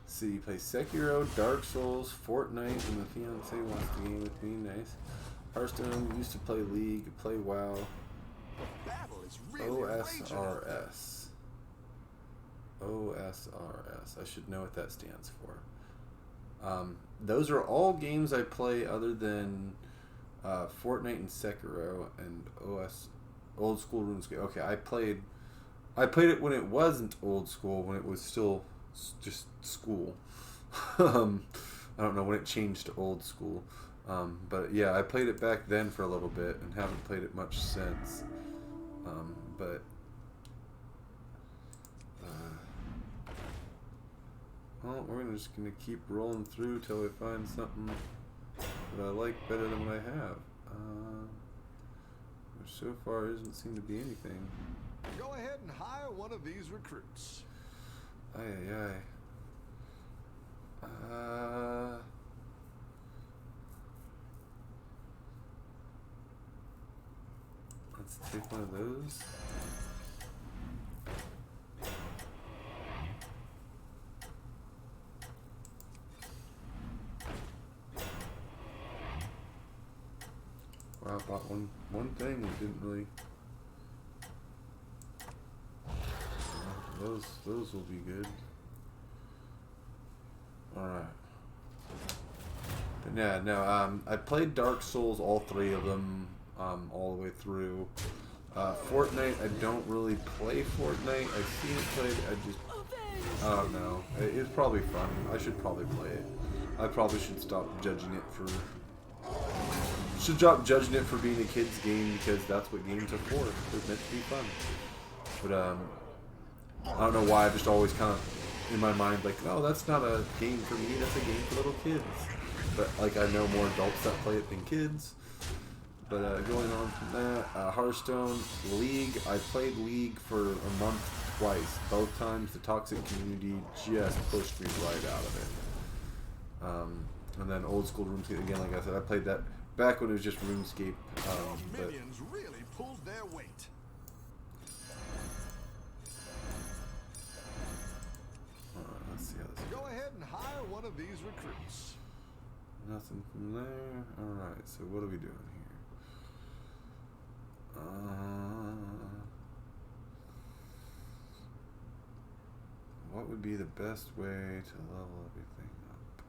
See, you play Sekiro, Dark Souls, Fortnite, and the fiance wants to game with me. Nice. Hearthstone, used to play League, play WoW. Battle is really raging out there. OSRS. OSRS. I should know what that stands for. Those are all games I play other than Fortnite and Sekiro and Old School RuneScape. Okay, I played it when it wasn't old school, when it was still just school. I don't know when it changed to old school. But yeah, I played it back then for a little bit and haven't played it much since. Well, we're just gonna keep rolling through till we find something that I like better than what I have. Which so far doesn't seem to be anything. Go ahead and hire one of these recruits. Aye. Let's take one of those. Wow, I bought one thing and didn't really. Those will be good. Alright. But yeah, no, I played Dark Souls, all three of them, all the way through. Fortnite, I don't really play Fortnite. I've seen it played, I don't know. It's probably fun. I should probably play it. I probably should stop judging it for being a kid's game, because that's what games are for. They're meant to be fun. But I don't know why, I just always kind of in my mind like, no, that's not a game for me, that's a game for little kids. But like, I know more adults that play it than kids. But going on from that, Hearthstone, League, I played League for a month twice. Both times the toxic community just pushed me right out of it. And then Old School RuneScape, again, like I said, I played that back when it was just RuneScape. Those minions really pulled their weight. Let's see how this Go ahead and hire one of these recruits. Nothing from there. Alright, so what are we doing here? What would be the best way to level everything up?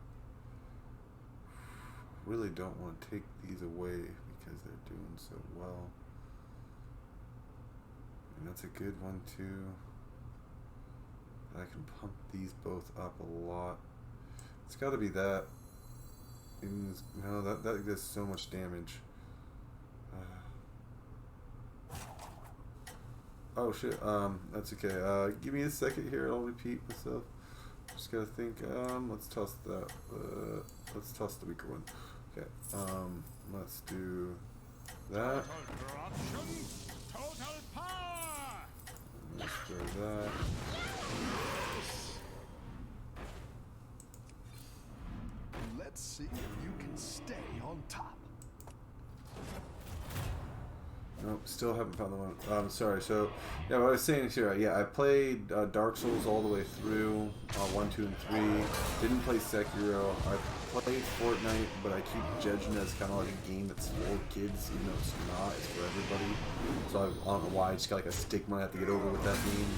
Really don't want to take these away because they're doing so well. And that's a good one too. I can pump these both up a lot. It's got to be that. No, that does so much damage. Oh shit. That's okay. Give me a second here. I'll repeat myself. Just gotta think. Let's toss that. Let's toss the weaker one. Okay. Let's do that. Total power. Let's do that. Let's see if you can stay on top. Nope, still haven't found the one. Sorry. So, yeah, what I was saying is here. Yeah, I played Dark Souls all the way through 1, 2, and 3. Didn't play Sekiro. I played Fortnite, but I keep judging it as kind of like a game that's for kids, even though it's not. It's for everybody. So I don't know why. I just got like a stigma I have to get over with that game.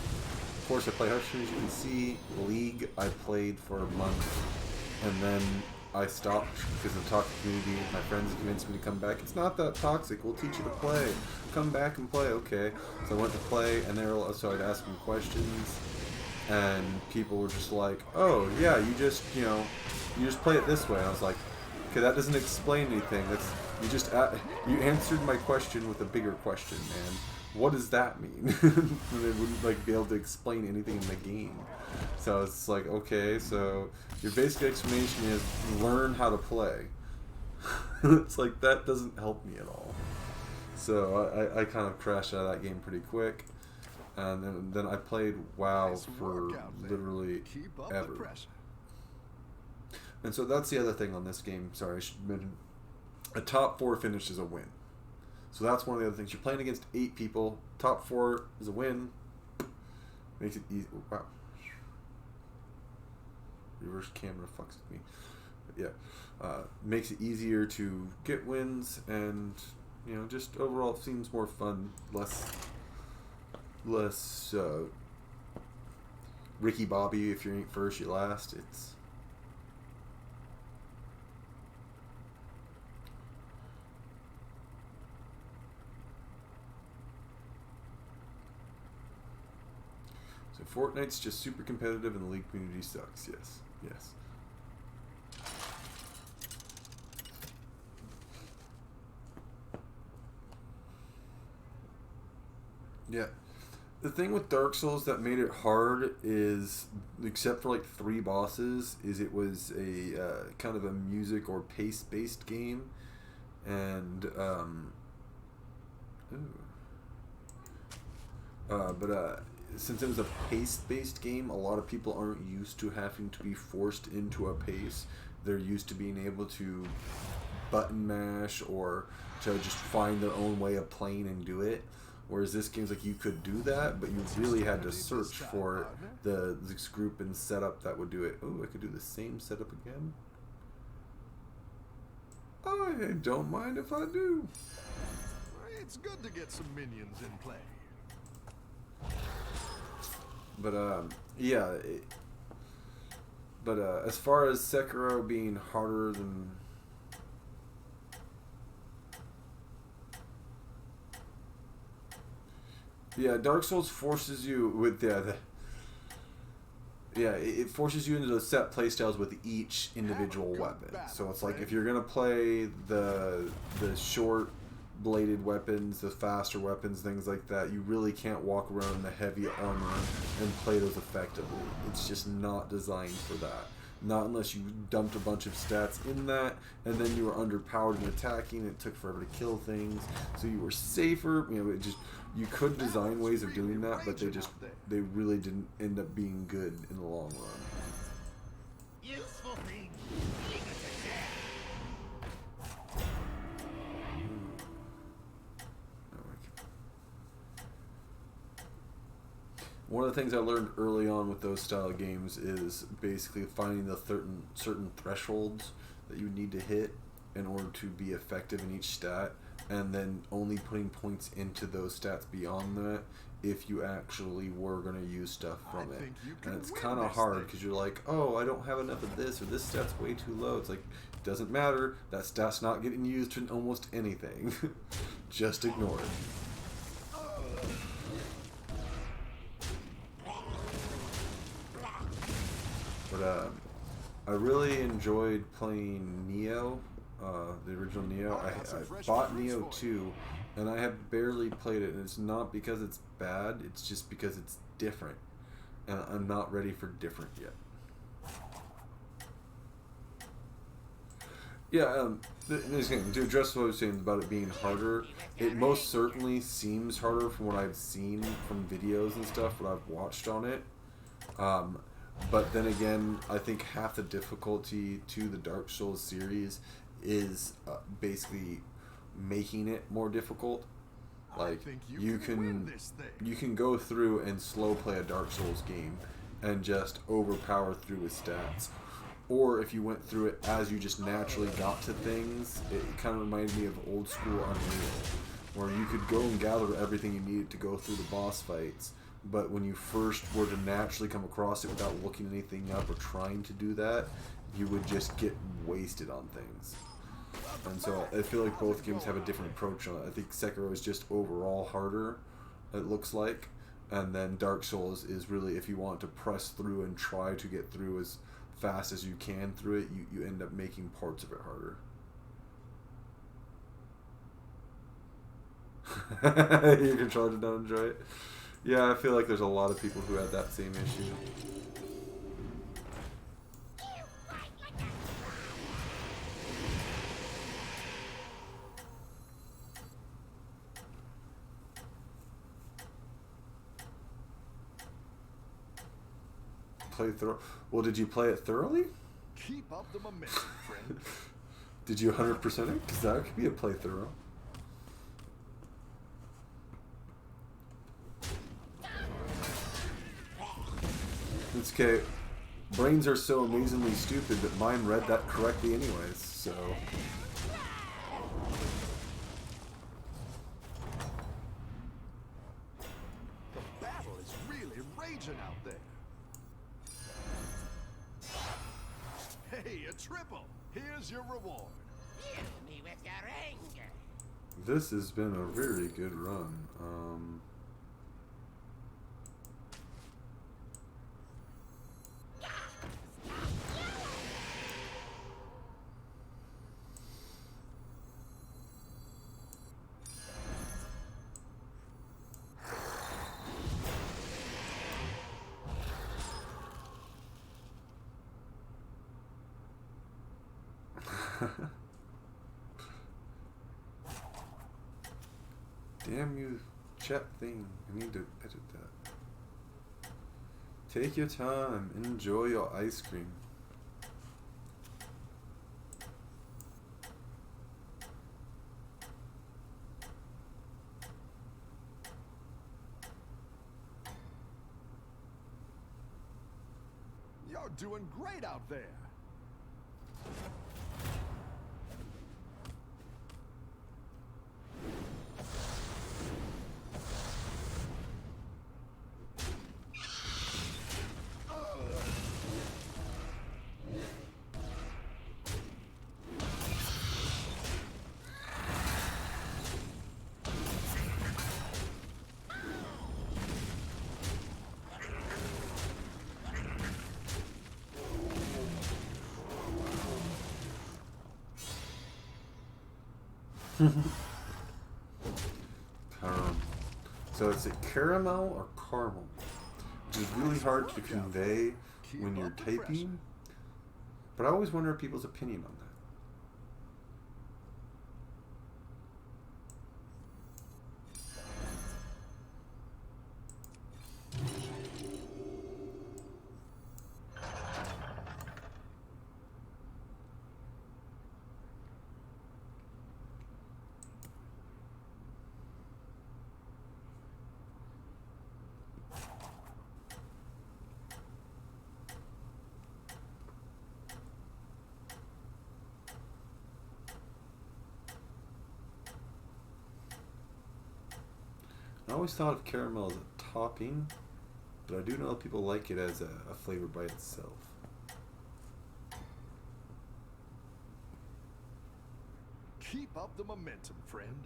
Of course, I play Hearthstone, as you can see. League, I played for a month, and then I stopped because of the toxic community. My friends convinced me to come back. It's not that toxic. We'll teach you to play. Come back and play. Okay. So I went to play, and so I'd ask them questions, and people were just like, "Oh yeah, you just play it this way." And I was like, "Okay, that doesn't explain anything. You answered my question with a bigger question, man. What does that mean? They wouldn't like be able to explain anything in the game. So it's like, okay, so your basic explanation is learn how to play. It's like that doesn't help me at all. So I kind of crashed out of that game pretty quick, and then I played WoW for literally ever. And so that's the other thing on this game. Sorry, I should mention a top 4 finish is a win. So that's one of the other things. You're playing against 8 people. Top 4 is a win. Makes it easy. Wow. Reverse camera fucks with me. But yeah. Makes it easier to get wins, and you know, just overall it seems more fun. Less Ricky Bobby, if you ain't first, you last. It's Fortnite's just super competitive and the league community sucks. Yes. Yes. Yeah. The thing with Dark Souls that made it hard is, except for like 3 bosses, is it was a kind of a music or pace-based game. And, since it was a pace-based game, a lot of people aren't used to having to be forced into a pace. They're used to being able to button mash or to just find their own way of playing and do it. Whereas this game's like you could do that, but you really had to search for this group and setup that would do it. Oh, I could do the same setup again. I don't mind if I do. It's good to get some minions in play. But yeah. As far as Sekiro being harder than Dark Souls forces you with it forces you into the set playstyles with each individual weapon. So it's like if you're gonna play the short bladed weapons, the faster weapons, things like that, you really can't walk around in the heavy armor and play those effectively. It's just not designed for that. Not unless you dumped a bunch of stats in that, and then you were underpowered in attacking, and it took forever to kill things, so you were safer. You know, you could design ways of doing that, but they really didn't end up being good in the long run. Useful thing. One of the things I learned early on with those style of games is basically finding the certain thresholds that you need to hit in order to be effective in each stat, and then only putting points into those stats beyond that if you actually were going to use stuff from it. And it's kind of hard because you're like, oh, I don't have enough of this, or this stat's way too low. It's like, it doesn't matter. That stat's not getting used in almost anything. Just ignore it. But I really enjoyed playing Neo, the original Neo. I bought Neo 2, and I have barely played it, and it's not because it's bad, it's just because it's different, and I'm not ready for different yet. Yeah, to address what I was saying about it being harder, it most certainly seems harder from what I've seen from videos and stuff, what I've watched on it. But then again, I think half the difficulty to the Dark Souls series is basically making it more difficult. Like you can go through and slow play a Dark Souls game and just overpower through with stats. Or if you went through it as you just naturally got to things, it kind of reminded me of old school Unreal, where you could go and gather everything you needed to go through the boss fights. But when you first were to naturally come across it without looking anything up or trying to do that, you would just get wasted on things. And so I feel like both games have a different approach on it. I think Sekiro is just overall harder, it looks like. And then Dark Souls is really, if you want to press through and try to get through as fast as you can through it, you end up making parts of it harder. Your controller did not enjoy it. Yeah, I feel like there's a lot of people who had that same issue. Play thorough. Well, did you play it thoroughly? Keep up the momentum, friend. Did you 100% it? Because that could be a play thorough. It's okay. Brains are so amazingly stupid that mine read that correctly anyways, so... The battle is really raging out there. Hey, a triple! Here's your reward. Kill me with your anger. This has been a very good run. Damn you, chat thing. I need to edit that. Take your time. Enjoy your ice cream. You're doing great out there. So it's a caramel or caramel, which is really hard to convey when you're typing, but I always wonder people's opinion on that. I always thought of caramel as a topping, but I do know people like it as a flavor by itself. Keep up the momentum, friend.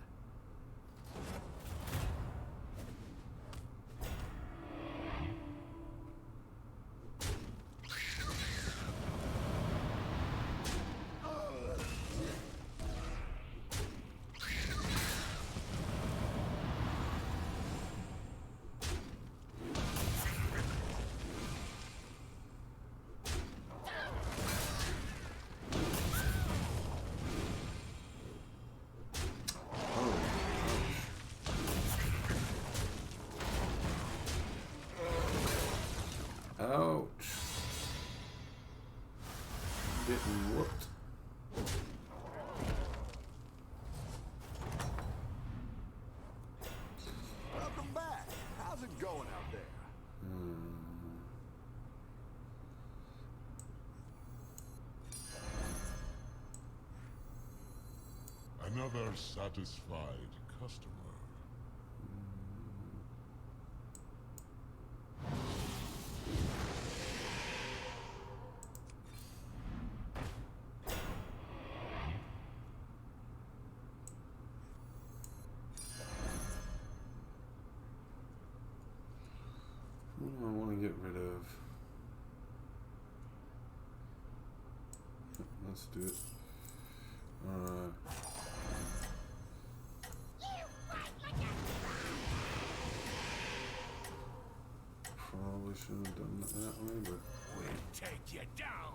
Ouch. Getting whooped. Welcome back. How's it going out there? Another satisfied customer. Who do I want to get rid of? Let's do it. shouldn't have done it that way, but We'll take you down.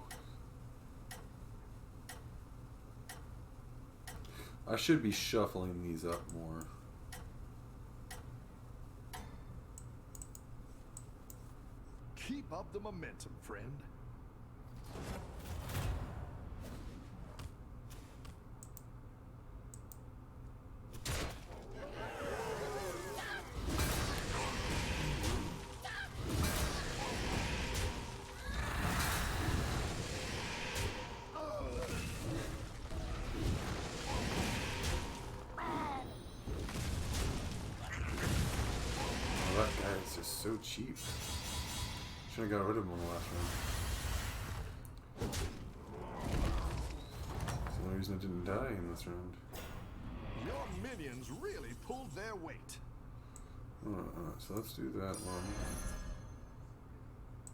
I should be shuffling these up more. Keep up the momentum, friend. Oh, that guy is just so cheap. Should have got rid of him on the last round. That's the only reason I didn't die in this round. Your minions really pulled their weight. Alright, so let's do that one.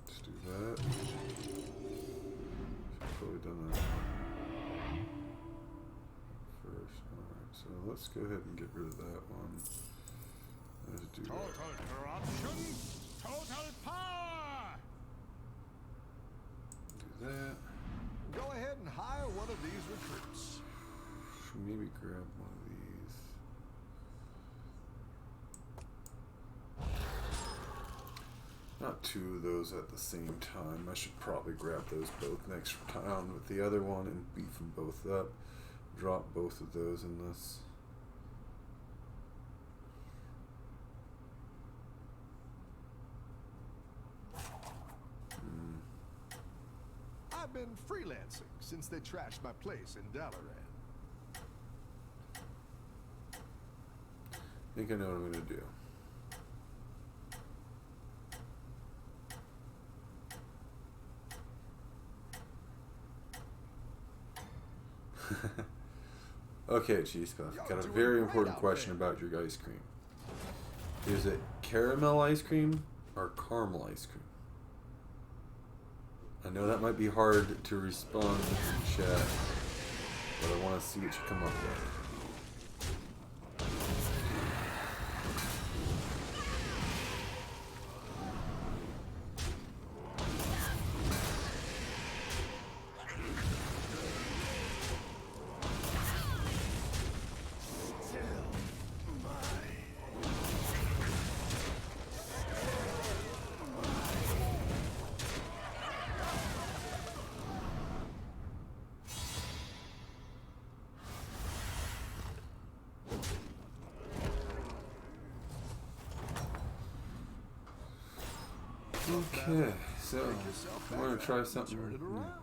Let's do that. Should've probably done that first. Alright, so let's go ahead and get rid of that one. Let's do that. Total corruption, total power. Do that. Go ahead and hire one of these recruits. Should maybe grab one of these. Not two of those at the same time. I should probably grab those both next round with the other one and beef them both up. Drop both of those in this. I've been freelancing since they trashed my place in Dalaran. I think I know what I'm gonna do. Okay, Cheese Puff. Got a very important question about your ice cream. Is it caramel ice cream or caramel ice cream? I know that might be hard to respond in chat, but I want to see what you come up with. Okay, so I'm going to try something Turn it new. around.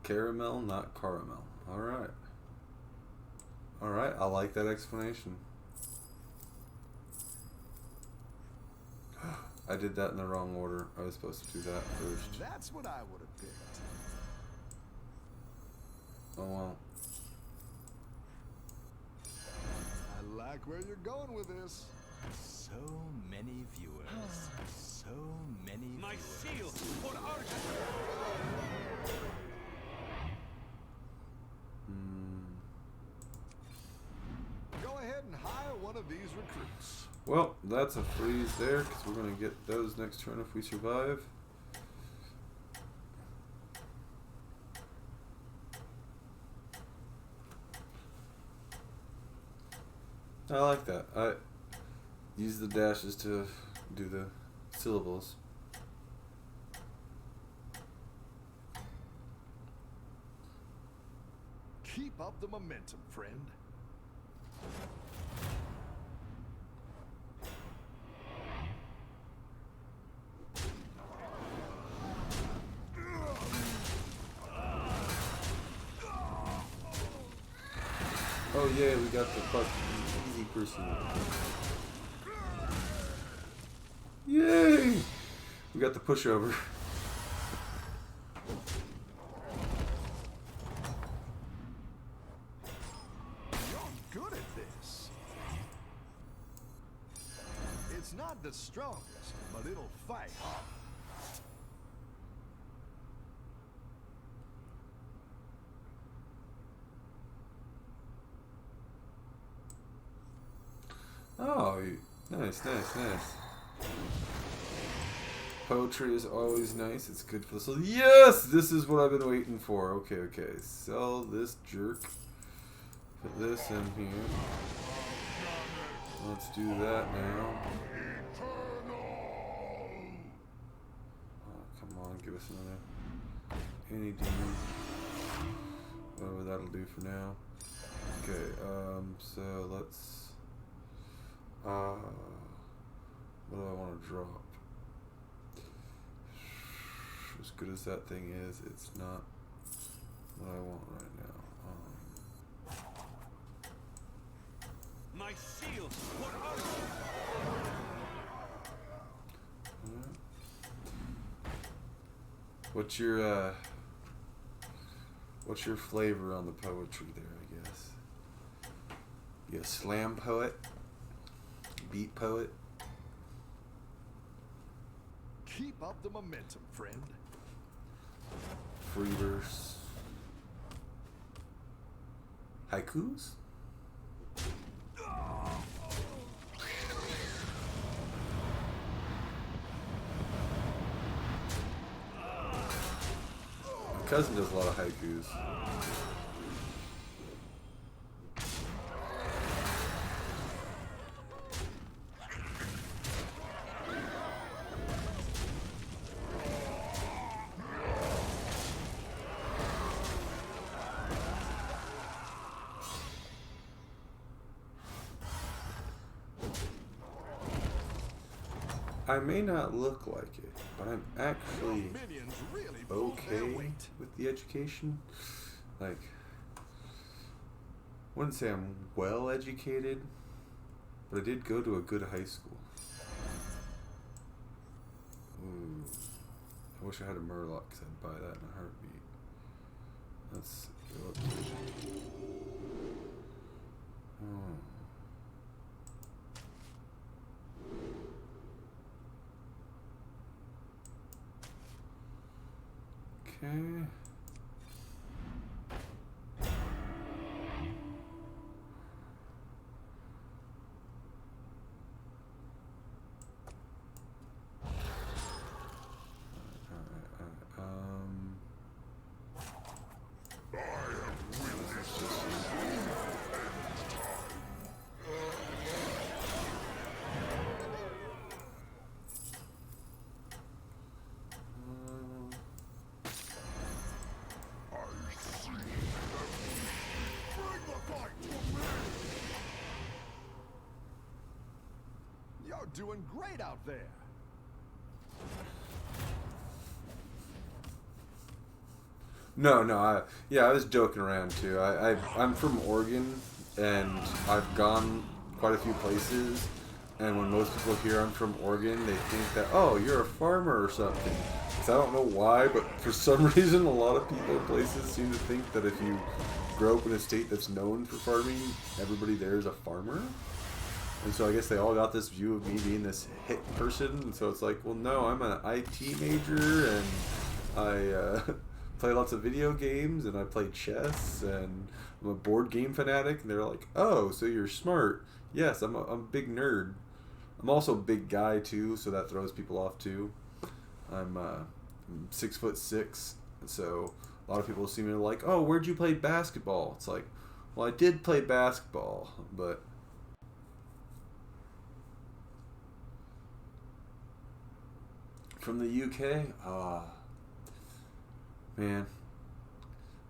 Caramel, not caramel. Alright. Alright, I like that explanation. I did that in the wrong order. I was supposed to do that first. That's what I would have picked. Oh well. I like where you're going with this. So many viewers. So many My viewers. shield for Argus. Go ahead and hire one of these recruits. Well, that's a freeze there, because we're going to get those next turn if we survive. I like that. I use the dashes to do the syllables. Keep up the momentum, friend. Oh yeah, we got the fucking easy person. Yay! We got the pushover. You're good at this. It's not the strongest, but it'll fight hard. Oh, nice, nice, nice. Poetry is always nice. It's good for the soul. Yes! This is what I've been waiting for. Okay, okay. Sell this jerk. Put this in here. Let's do that now. Oh, come on. Give us another. Any demon. Whatever that'll do for now. Okay, so let's... what do I want to drop? As good as that thing is, it's not what I want right now. My shield. What are what's your flavor on the poetry there, I guess? You a slam poet? Beat poet? Keep up the momentum, friend. Free verse. Haikus? My cousin does a lot of haikus. I may not look like it, but I'm actually Minions really pull their okay weight. with the education. Like, wouldn't say I'm well educated, but I did go to a good high school. Ooh, I wish I had a Murloc, because I'd buy that in a heartbeat. Let's go up to... Oh. Okay. You're doing great out there. No, I was joking around too. I'm from Oregon, and I've gone quite a few places, and when most people hear I'm from Oregon, they think that, oh, you're a farmer or something. So I don't know why, but for some reason, a lot of people in places seem to think that if you grow up in a state that's known for farming, everybody there is a farmer. And so I guess they all got this view of me being this hit person, and so it's like, well, no, I'm an IT major, and I play lots of video games, and I play chess, and I'm a board game fanatic, and they're like, oh, so you're smart. Yes, I'm a big nerd. I'm also a big guy, too, so that throws people off, too. I'm 6'6", and so a lot of people see me like, oh, where'd you play basketball? It's like, well, I did play basketball, but... From the UK? Man.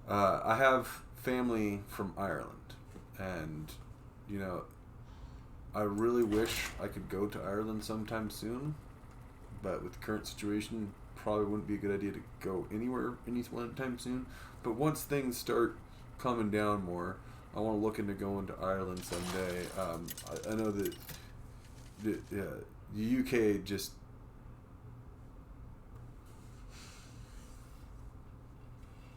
I have family from Ireland, and, you know, I really wish I could go to Ireland sometime soon, but with the current situation, probably wouldn't be a good idea to go anywhere anytime soon. But once things start calming down more, I want to look into going to Ireland someday. I know that the UK just...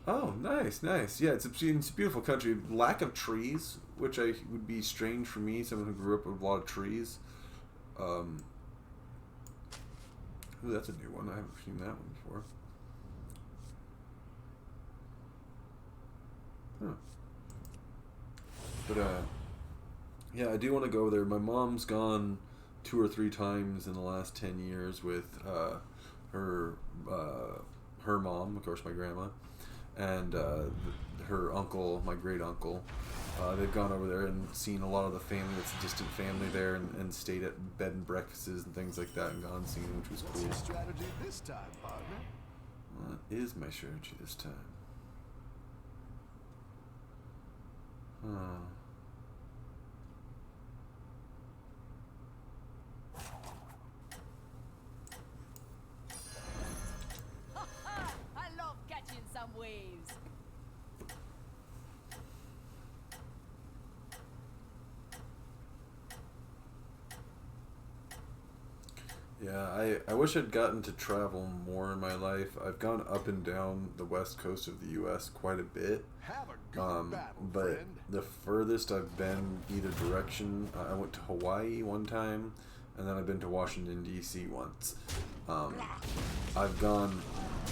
Oh, nice, nice. Yeah, it's a beautiful country. Lack of trees, which would be strange for me, someone who grew up with a lot of trees. Ooh, that's a new one. I haven't seen that one before. Huh. But, Yeah, I do want to go there. My mom's gone 2 or 3 times in the last 10 years with her mom, of course, my grandma, and her uncle, my great uncle. They've gone over there and seen a lot of the family, it's a distant family there, and stayed at bed and breakfasts and things like that, and gone and seen, which was What's cool. your strategy this time, partner? What is my strategy this time? Huh. I love catching some waves. Yeah, I wish I'd gotten to travel more in my life. I've gone up and down the west coast of the U.S. quite a bit. Have a good battle, But friend. the furthest I've been either direction, I went to Hawaii one time, and then I've been to Washington, D.C. once. I've gone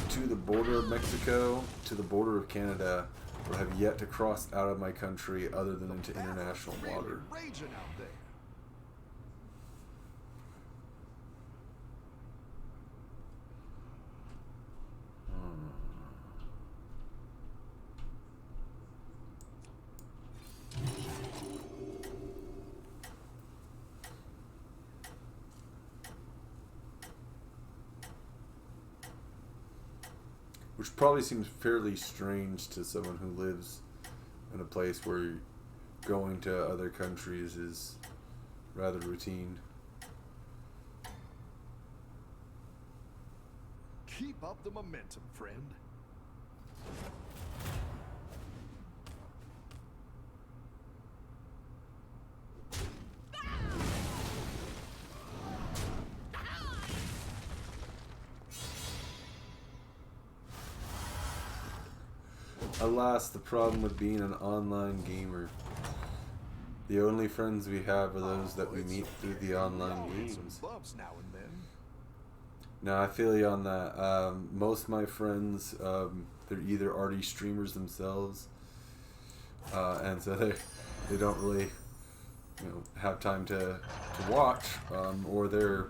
to the border of Mexico, to the border of Canada, but have yet to cross out of my country other than into international Really water. raging out there. Which probably seems fairly strange to someone who lives in a place where going to other countries is rather routine. Keep up the momentum, friend. Alas, the problem with being an online gamer. The only friends we have are those that we meet through the online games. Some bumps now and then. No, I feel you on that. Most of my friends, they're either already streamers themselves, and so they don't really, have time to watch, or they're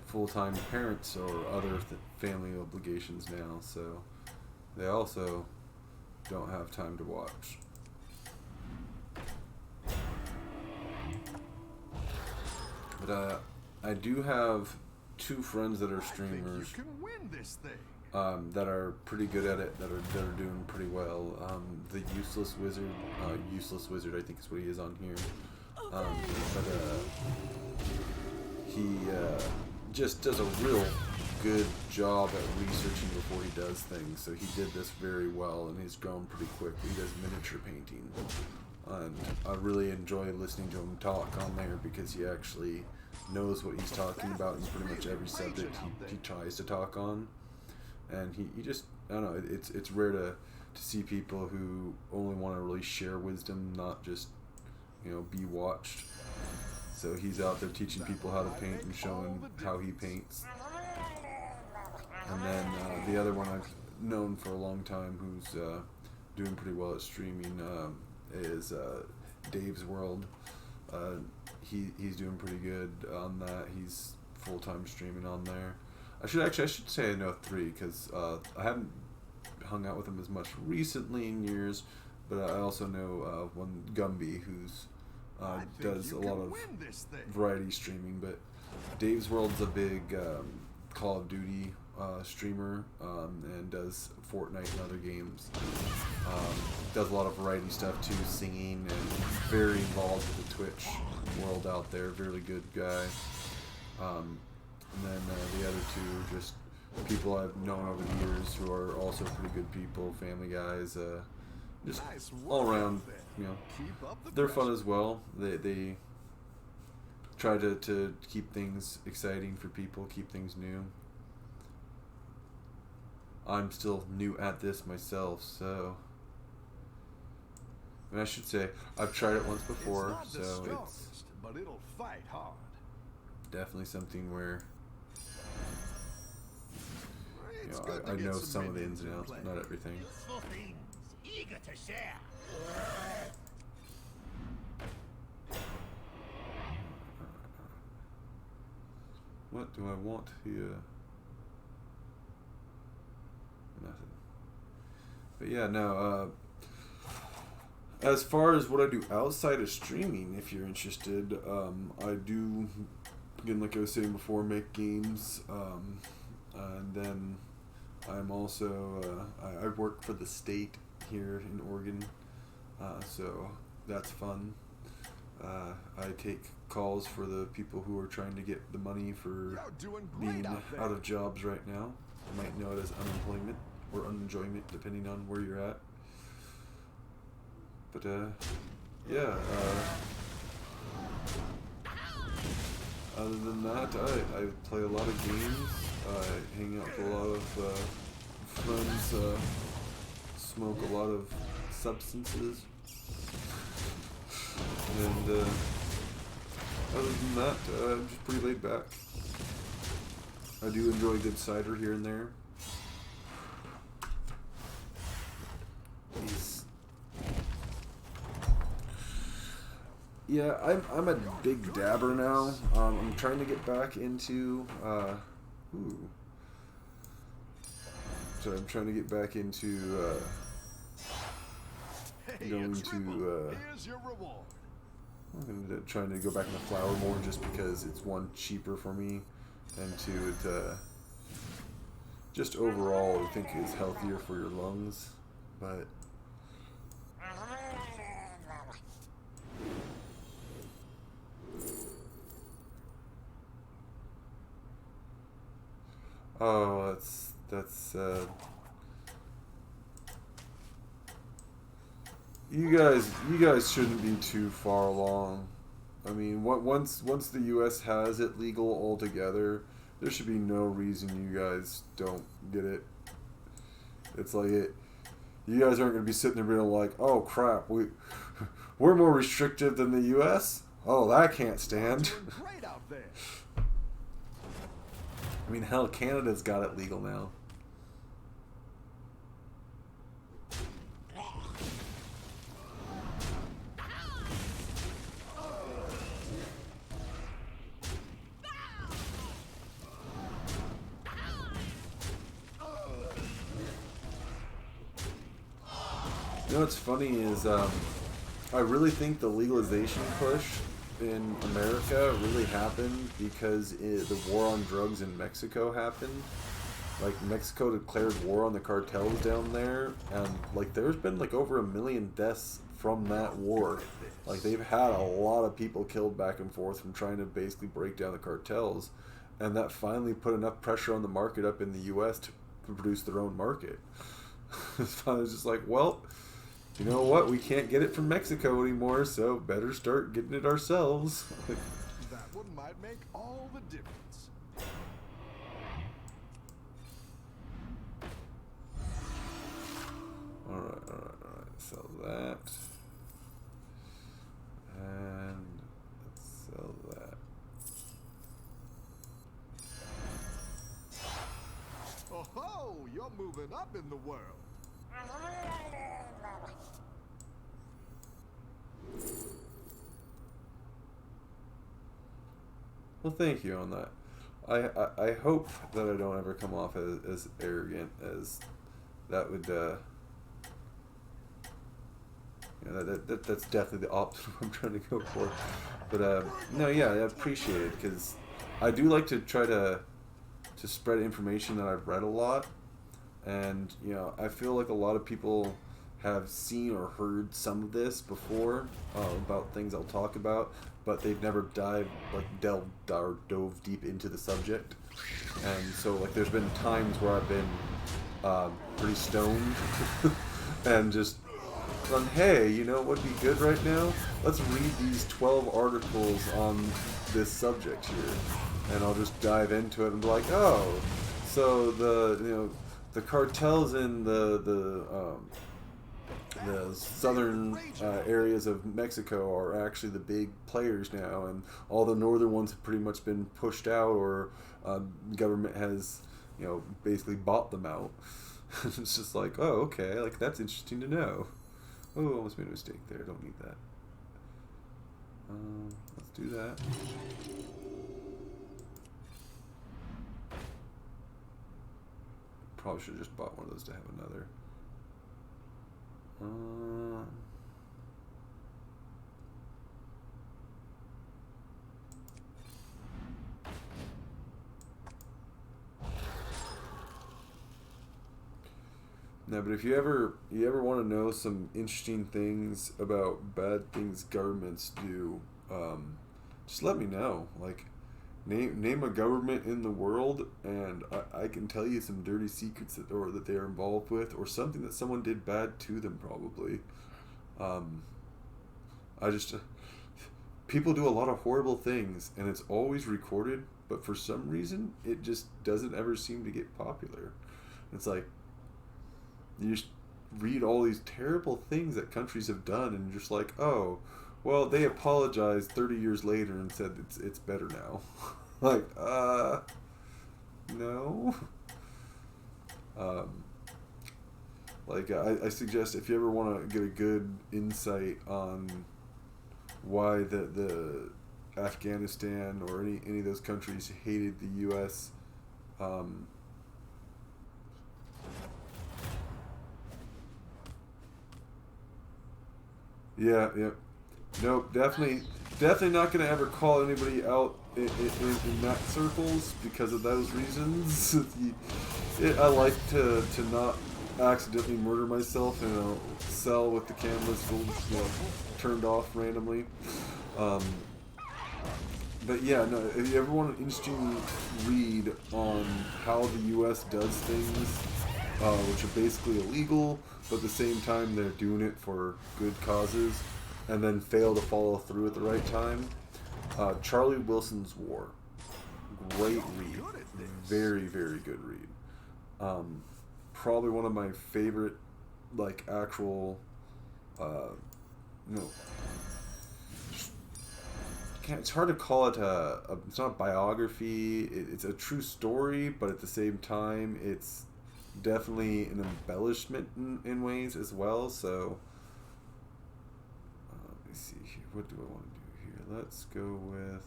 full-time parents or other family obligations now, so they also don't have time to watch. But I do have 2 friends that are streamers. I think you can win this thing. That are pretty good at it, that are doing pretty well. The Useless Wizard, I think is what he is on here. He just does a real good job at researching before he does things. So he did this very well, and he's grown pretty quickly. He does miniature painting, and I really enjoy listening to him talk on there because he actually knows what he's talking about in pretty much every subject he tries to talk on. And he just, I don't know, it's rare to see people who only want to really share wisdom, not just, be watched. So he's out there teaching people how to paint and showing how he paints. And then the other one I've known for a long time who's doing pretty well at streaming is Dave's World. He's doing pretty good on that. He's full-time streaming on there. I should say I know 3 because I haven't hung out with him as much recently in years, but I also know one Gumby who's does a lot of variety streaming. But Dave's World's a big Call of Duty streamer and does Fortnite and other games. Does a lot of variety stuff too, singing, and very involved with the Twitch world out there. Very good guy. And then the other 2 just people I've known over the years who are also pretty good people, family guys, just all around, they're fun as well. They try to keep things exciting for people, keep things new. I'm still new at this myself, so, and I should say I've tried it once before, so it's but it'll fight hard. definitely something where It's know, good to I get know some some of the ins minions and in outs, but play. not everything. Useful things, eager to share. What do I want here? Nothing. But yeah, no, as far as what I do outside of streaming, if you're interested, I do, again, like I was saying before, make games, and then I'm also, I work for the state here in Oregon, so that's fun. I take calls for the people who are trying to get the money for being out of jobs right now. You might know it as unemployment or unenjoyment, depending on where you're at. But yeah. Other than that, I play a lot of games. I hang out with a lot of friends. Smoke a lot of substances. And other than that, I'm just pretty laid back. I do enjoy good cider here and there. Yeah, I'm a big dabber now. I'm trying to get back into So I'm trying to get back into going to Here's your reward. I'm gonna trying to go back into flour more, just because it's, one, cheaper for me, and two, it just overall I think is healthier for your lungs. But oh, that's you guys shouldn't be too far along. I mean, once the U.S. has it legal altogether, there should be no reason you guys don't get it. It's like it. You guys aren't going to be sitting there being like, "Oh crap, we're more restrictive than the U.S." Oh, that can't stand. Great out there. I mean, hell, Canada's got it legal now. You know what's funny is I really think the legalization push in America really happened because the war on drugs in Mexico happened. Like, Mexico declared war on the cartels down there, and like there's been like over 1 million deaths from that war. Like, they've had a lot of people killed back and forth from trying to basically break down the cartels, and that finally put enough pressure on the market up in the U.S. to produce their own market. It's just like, well, you know what? We can't get it from Mexico anymore, so better start getting it ourselves. That one might make all the difference. Alright. Sell that. And let's sell that. Oh ho! You're moving up in the world. Well, thank you on that. I hope that I don't ever come off as arrogant, as that would that's definitely the opposite of what I'm trying to go for. But no, yeah, I appreciate it, because I do like to try to spread information that I've read a lot, and you know, I feel like a lot of people have seen or heard some of this before, about things I'll talk about, but they've never dove deep into the subject. And so, like, there's been times where I've been pretty stoned and just gone, hey, you know what would be good right now? Let's read these 12 articles on this subject here, and I'll just dive into it and be like, oh, so the cartels in the southern areas of Mexico are actually the big players now, and all the northern ones have pretty much been pushed out, or the government has, you know, basically bought them out. It's just like, oh, okay, like, that's interesting to know. Oh, almost made a mistake there. Don't need that. Let's do that. Probably should have just bought one of those to have another. No, but if you ever want to know some interesting things about bad things governments do, just let me know. Like, name a government in the world, and I can tell you some dirty secrets that they're involved with, or something that someone did bad to them. Probably. People do a lot of horrible things, and it's always recorded. But for some reason, it just doesn't ever seem to get popular. It's like, you just read all these terrible things that countries have done, and you're just like, oh, well, they apologized 30 years later and said it's better now. Like, no. I suggest, if you ever want to get a good insight on why the Afghanistan or any of those countries hated the U.S., yeah. Nope, definitely not going to ever call anybody out in that circles because of those reasons. I like to not accidentally murder myself in a cell with the cameras turned off randomly. But yeah, no, if you ever want an interesting read on how the U.S. does things, which are basically illegal, but at the same time they're doing it for good causes, and then fail to follow through at the right time. Charlie Wilson's War. Great read. Very, very good read. Probably one of my favorite, like, actual, it's hard to call it it's not a biography, it's a true story, but at the same time, it's definitely an embellishment in ways as well, so... let me see here. What do I want to do here? Let's go with...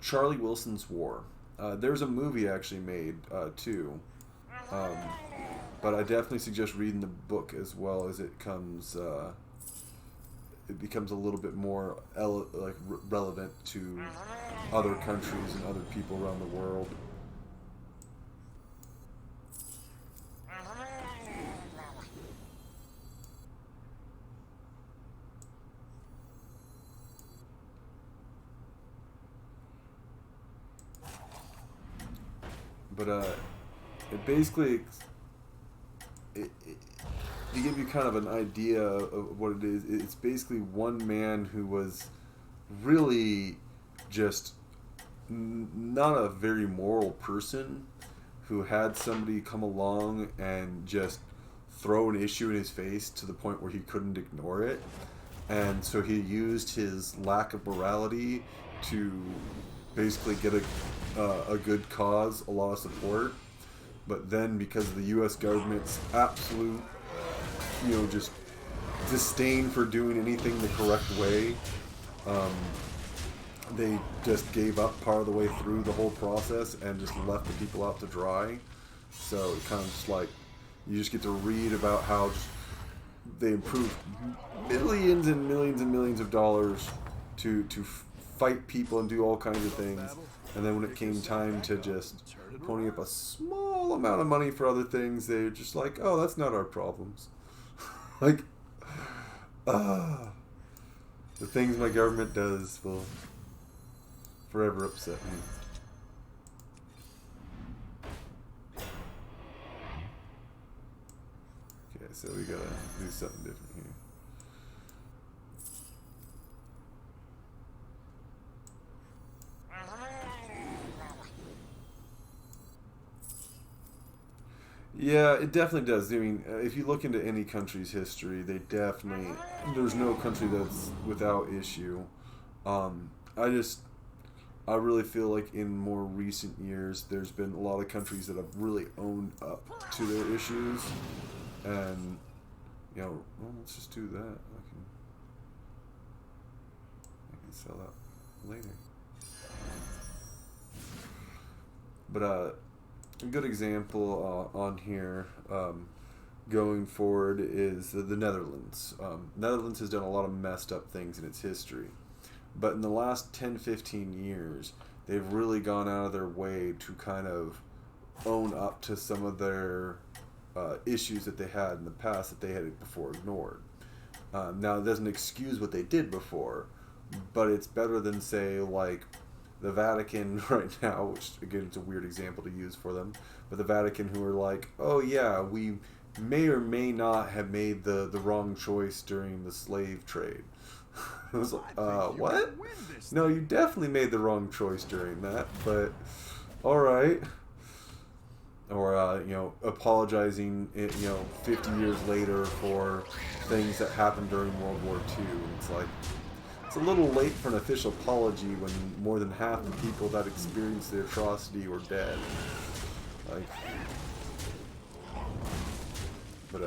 Charlie Wilson's War. There's a movie actually made, too. But I definitely suggest reading the book as well, as it comes... it becomes a little bit more relevant to other countries and other people around the world. But it basically, to give you kind of an idea of what it is, it's basically one man who was really just not a very moral person, who had somebody come along and just throw an issue in his face to the point where he couldn't ignore it. And so he used his lack of morality to basically get a good cause, a lot of support. But then, because of the U.S. government's absolute, just disdain for doing anything the correct way, they just gave up part of the way through the whole process and just left the people out to dry. So it kind of just like, you just get to read about how they improved millions and millions and millions of dollars to fight people and do all kinds of things. And then when it came time to just pony up a small amount of money for other things, they're just like, oh, that's not our problems. Like, the things my government does will forever upset me. Okay, so we gotta do something different here. Yeah, it definitely does. I mean, if you look into any country's history, there's no country that's without issue. I really feel like in more recent years, there's been a lot of countries that have really owned up to their issues. And, you know, well, let's just do that. I can sell that later. But a good example on here going forward is the Netherlands. Netherlands has done a lot of messed up things in its history, but in the last 10-15 years, they've really gone out of their way to kind of own up to some of their issues that they had in the past that they had before ignored. Now, it doesn't excuse what they did before, but it's better than, say, like the Vatican right now, which again it's a weird example to use for them, but the Vatican who are like, oh yeah, we may or may not have made the wrong choice during the slave trade. It was like, what? No, you definitely made the wrong choice during that, but alright. Or, you know, apologizing, 50 years later for things that happened during World War II. It's like, it's a little late for an official apology when more than half the people that experienced the atrocity were dead. Like, but,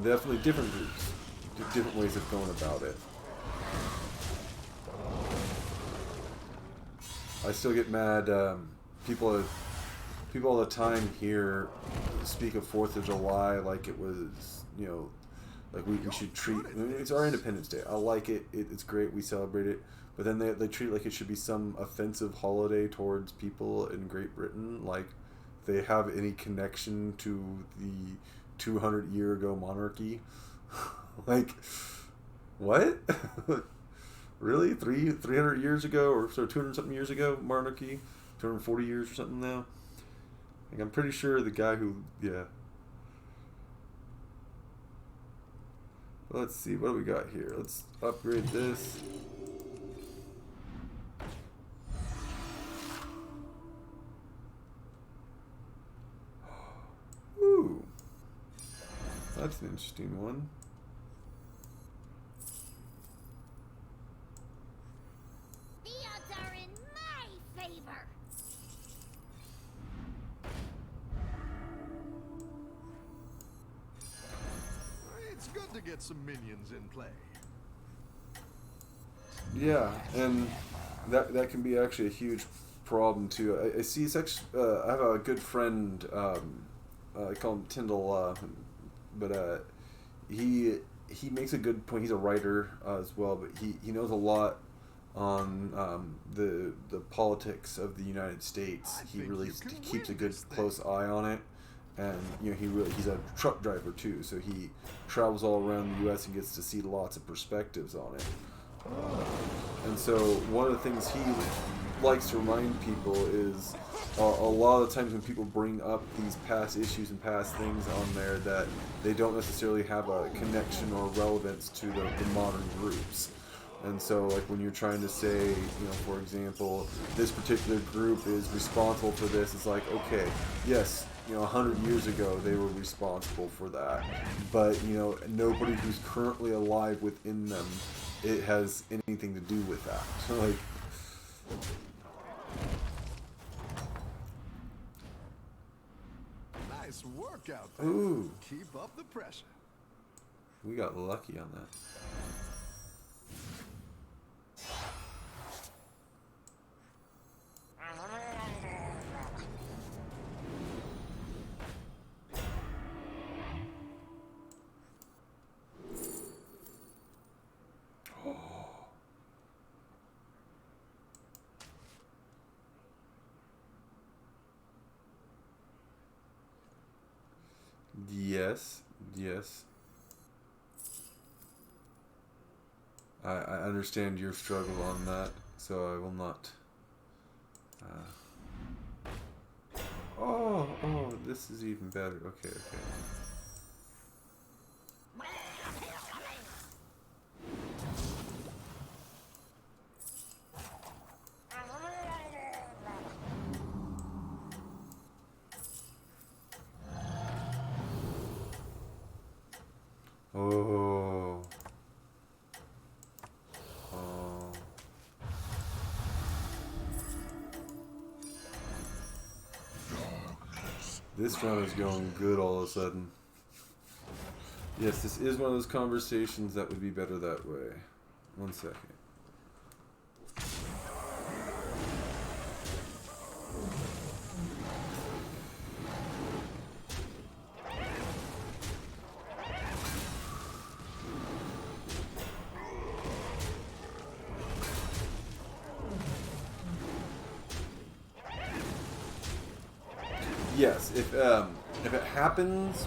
definitely different groups, different ways of going about it. I still get mad, people all the time here speak of 4th of July like it was, like we should treat, it's our Independence Day. I like it. It's great. We celebrate it. But then they treat it like it should be some offensive holiday towards people in Great Britain. Like they have any connection to the 200-year-ago monarchy. Like, what? Really? 300 years ago, or so 200-something years ago, monarchy? 240 years or something now? Like, I'm pretty sure the guy who, yeah. Let's see, what do we got here? Let's upgrade this. Ooh. That's an interesting one. The odds are in my favor. It's good to get some minions in play. Yeah, and that can be actually a huge problem too. I see such. I have a good friend. I call him Tyndall, but he makes a good point. He's a writer as well, but he knows a lot on the politics of the United States. He really keeps a good close eye on it. And he's a truck driver too, so he travels all around the U.S. and gets to see lots of perspectives on it. And so one of the things he likes to remind people is a lot of the times when people bring up these past issues and past things on there, that they don't necessarily have a connection or relevance to the modern groups. And so, like, when you're trying to say, for example, this particular group is responsible for this, it's like, okay, yes, 100 years ago they were responsible for that, but nobody who's currently alive within them, it has anything to do with that. So, like, Nice work out there. ooh, Keep up the pressure. we got lucky on that. Yes. I understand your struggle on that, so I will not. Oh, this is even better. Okay. Oh. This round is going good all of a sudden. Yes, this is one of those conversations that would be better that way. 1 second. Yes, if it happens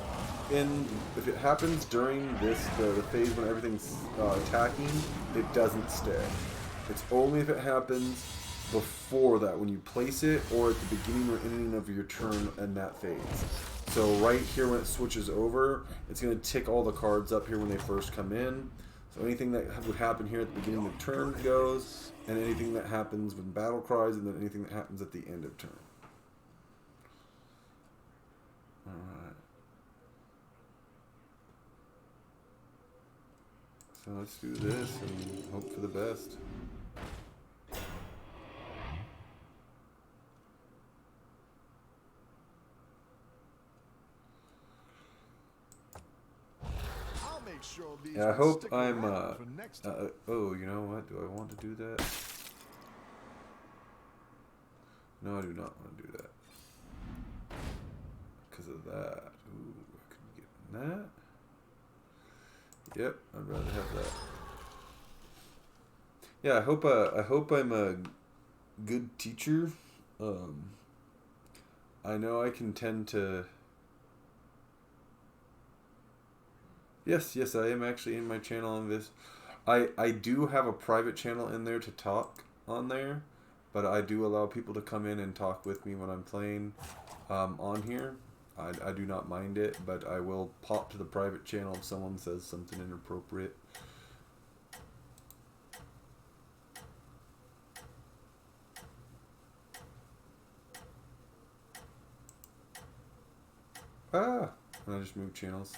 if it happens during the phase when everything's attacking, it doesn't stay. It's only if it happens before that, when you place it, or at the beginning or ending of your turn in that phase. So right here when it switches over, it's going to tick all the cards up here when they first come in. So anything that would happen here at the beginning of the turn goes, and anything that happens when battle cries, and then anything that happens at the end of turn. Alright. So let's do this and hope for the best. I'll make sure these Yeah, I ones hope stick I'm around for next time. oh, you know what? Do I want to do that? No, I do not want to do that. Because of that. Ooh, I couldn't get that. Yep, I'd rather have that. Yeah, I hope I'm a good teacher. I know I can tend to. Yes, I am actually in my channel on this. I do have a private channel in there to talk on there, but I do allow people to come in and talk with me when I'm playing on here. I do not mind it, but I will pop to the private channel if someone says something inappropriate. Ah! And I just moved channels.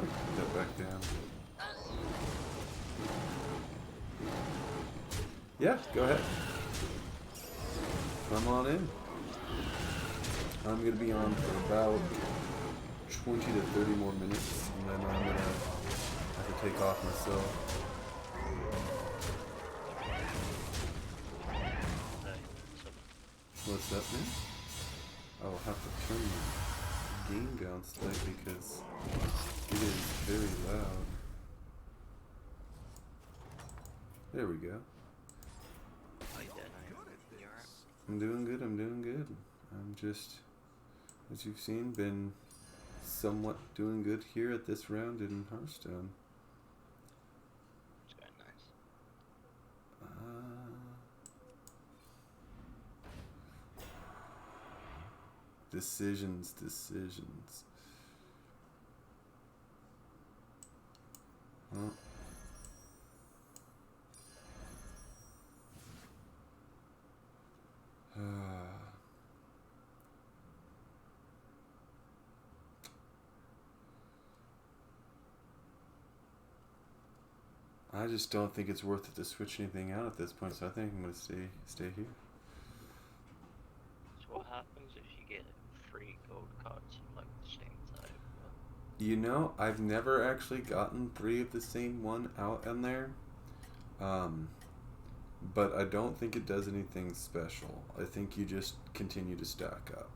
Put that back down. Yeah, go ahead. Come on in. I'm going to be on for about 20 to 30 more minutes, and then I'm going to have to take off myself. What's that, man? I'll have to turn the game down slightly because it is very loud. There we go. I'm doing good, I'm doing good. I'm just, as you've seen, been somewhat doing good here at this round in Hearthstone. It's going nice. Decisions. Well, I just don't think it's worth it to switch anything out at this point, so I think I'm going to stay here. So what happens if you get free gold cards from like the same type? You know, I've never actually gotten 3 of the same one out in there. But I don't think it does anything special. I think you just continue to stack up.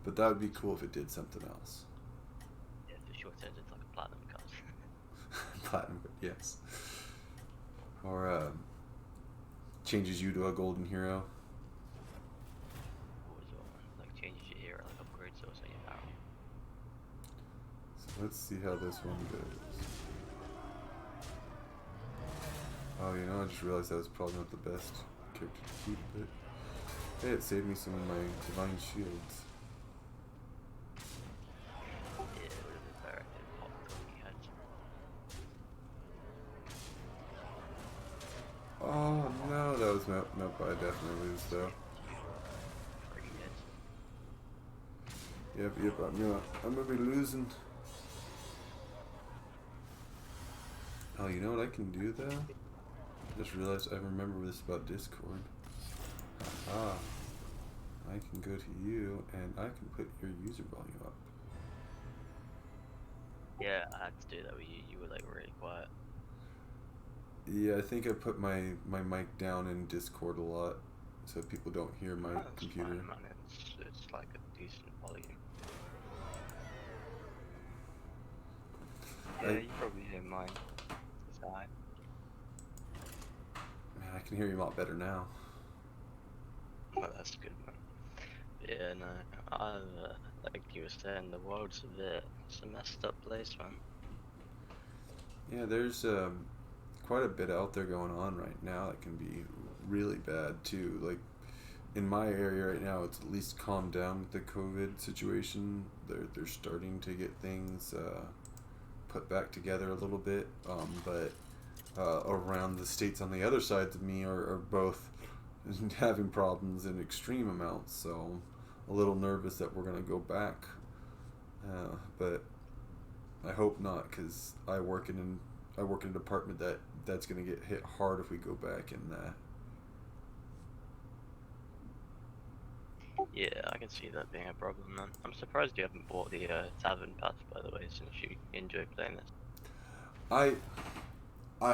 But that would be cool if it did something else. Yeah, for sure, it's like a platinum card. Platinum, yes. Or changes you to a golden hero. Or as well, like changes your hero, like upgrades also your power. So let's see how this one goes. Oh, you know, I just realized that was probably not the best character to keep, but hey, it saved me some of my divine shields. Yeah, it would have been better if it popped when you had some. Oh no, that was nope. I definitely lose though. Yep, I'm gonna be losing. Oh, you know what I can do though? I just realized I remember this about Discord. Aha. I can go to you and I can put your user volume up. Yeah, I had to do that with you. You were like really quiet. Yeah, I think I put my mic down in Discord a lot, so people don't hear my That's computer. fine, man. It's like a decent volume. Yeah, you probably hear mine. It's high. Man, I can hear you a lot better now. Well, that's good, man. Yeah, no, like you were saying, the world's it's a messed up place, man. Yeah, there's quite a bit out there going on right now that can be really bad too. Like in my area right now, it's at least calmed down with the COVID situation. They're starting to get things put back together a little bit, but around the states on the other side of me are both having problems in extreme amounts. So a little nervous that we're gonna go back, but I hope not, because I work in a department that's gonna get hit hard if we go back in that. Yeah, I can see that being a problem, man. I'm surprised you haven't bought the Tavern Pass, by the way, since you enjoy playing this. I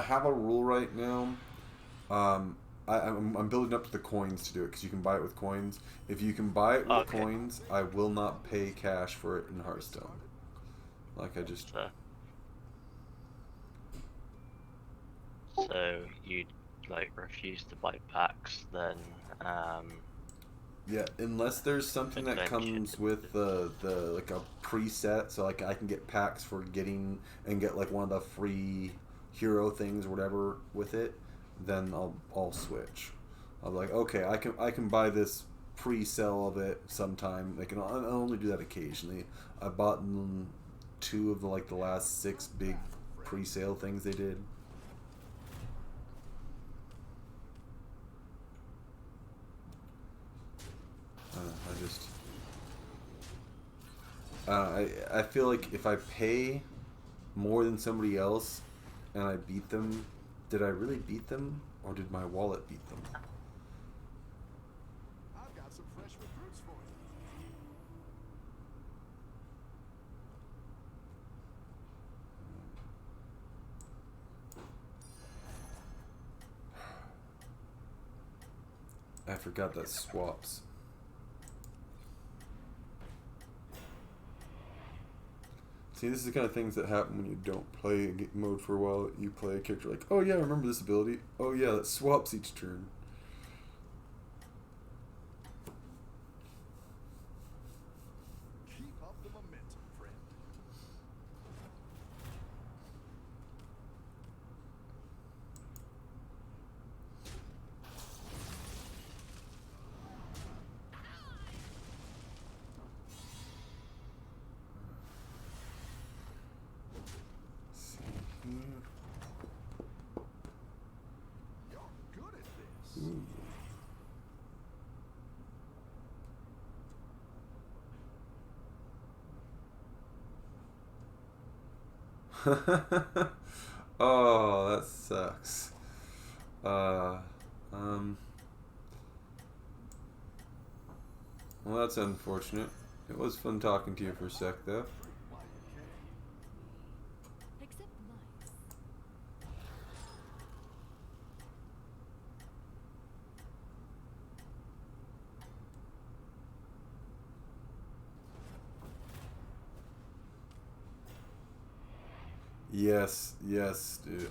have a rule right now. I'm building up to the coins to do it, because you can buy it with coins. If you can buy it with coins, I will not pay cash for it in Hearthstone. Like I just. So you'd like refuse to buy packs, then Yeah, unless there's something that comes with the like a preset, so like I can get packs for getting and get like one of the free hero things or whatever with it, then I'll switch. I'll be like, okay, I can buy this pre-sale of it sometime. Like, I'll only do that occasionally. I bought 2 of the last 6 big pre-sale things they did. I feel like if I pay more than somebody else and I beat them, did I really beat them or did my wallet beat them? I've got some fresh recruits for you. I forgot that swaps. See, this is the kind of things that happen when you don't play a mode for a while. You play a character like, oh yeah, I remember this ability. Oh yeah, that swaps each turn. Keep up the momentum, friend. You're good at this. Ooh. Oh, that sucks. Well, that's unfortunate. It was fun talking to you for a sec, though. Except mice. Yes, dude.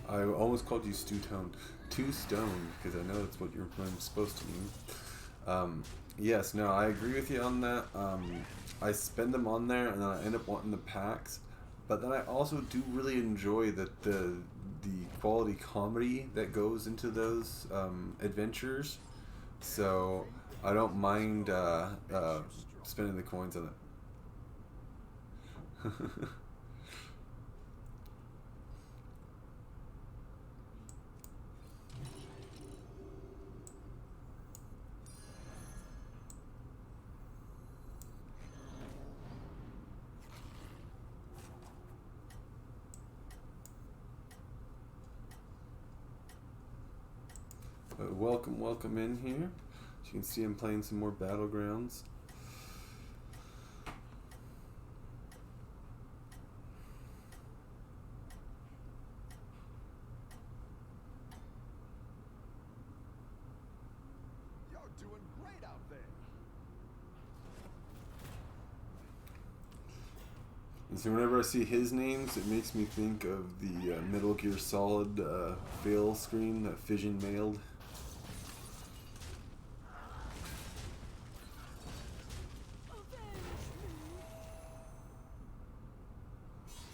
I almost called you Stu-Toned. 2 Stone, because I know that's what your name's supposed to mean. Yes, no, I agree with you on that. I spend them on there, and then I end up wanting the packs. But then I also do really enjoy the quality comedy that goes into those adventures. So I don't mind spending the coins on it. Welcome, welcome in here. As you can see, I'm playing some more Battlegrounds. You're doing great out there. And so whenever I see his names, it makes me think of the Metal Gear Solid fail screen that Fission mailed.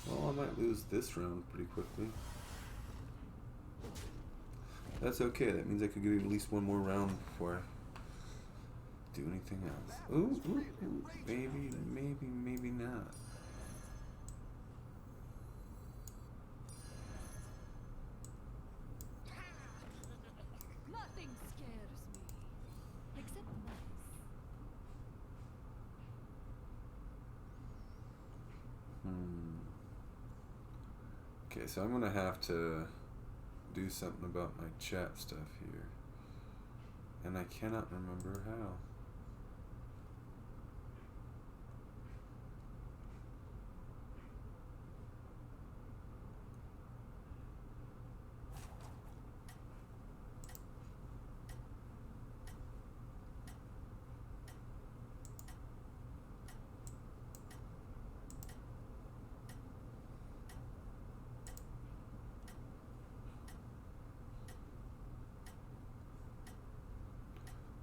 Well, I might lose this round pretty quickly. That's okay. That means I could get at least one more round before I do anything else. Ooh, ooh, ooh. Maybe not. Nothing scares me. Except mice. Okay, so I'm gonna have to do something about my chat stuff here. And I cannot remember how.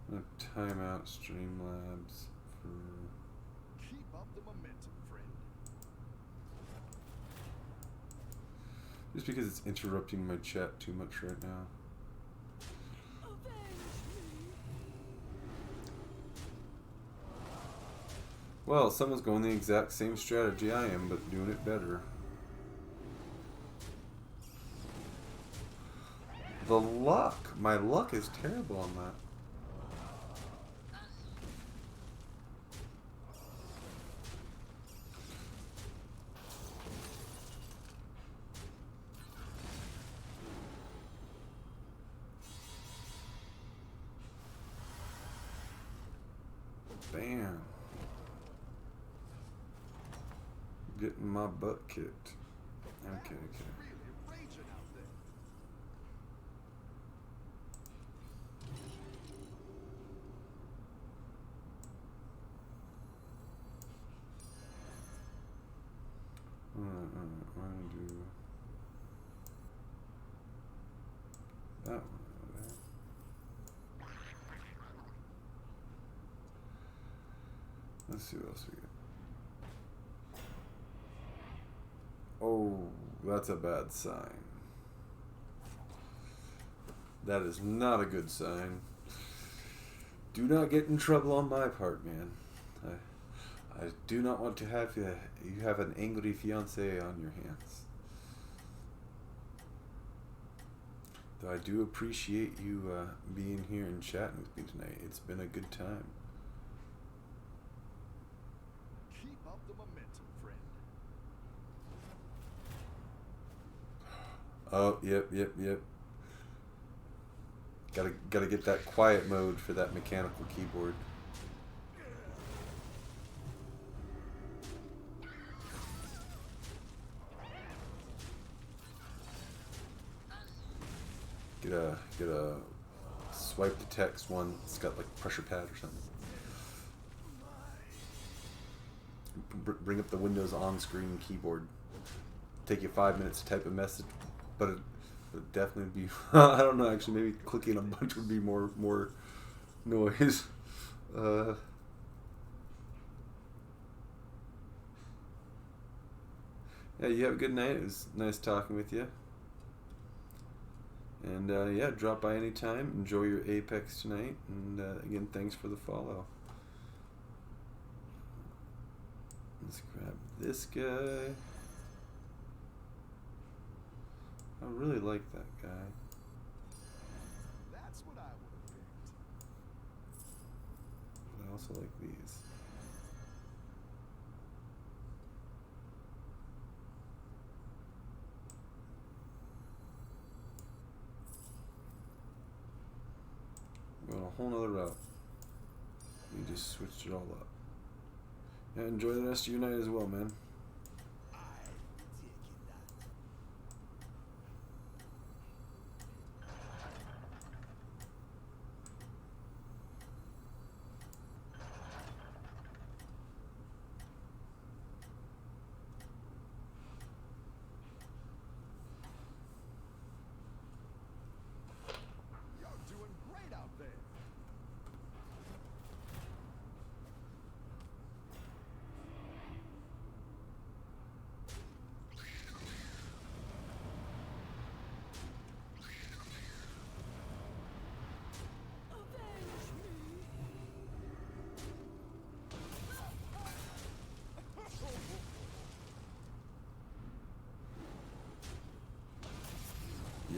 I'm gonna time out Streamlabs for... Keep up the momentum, friend. just because it's interrupting my chat too much right now. Well, someone's going the exact same strategy I am, but doing it better. The luck! My luck is terrible on that. Bam. Getting my butt kicked. Okay. Really raging out there. I'm gonna do that one over there. Let's see what else we got. Oh, that's a bad sign. That is not a good sign. Do not get in trouble on my part, man. I do not want to have you have an angry fiance on your hands. Though I do appreciate you being here and chatting with me tonight. It's been a good time. Keep up the momentum, friend. Oh, yep. Gotta get that quiet mode for that mechanical keyboard. Get a swipe to text one. It's got like pressure pad or something. Bring up the Windows on-screen keyboard. Take you 5 minutes to type a message, but it would definitely be. I don't know. Actually, maybe clicking a bunch would be more noise. Yeah, you have a good night. It was nice talking with you. And yeah, drop by anytime. Enjoy your Apex tonight. And again, thanks for the follow. Let's grab this guy. I really like that guy. That's what I would have picked. But I also like these. whole nother route. You just switched it all up. Yeah, enjoy the rest of your night as well, man. You're doing great out there.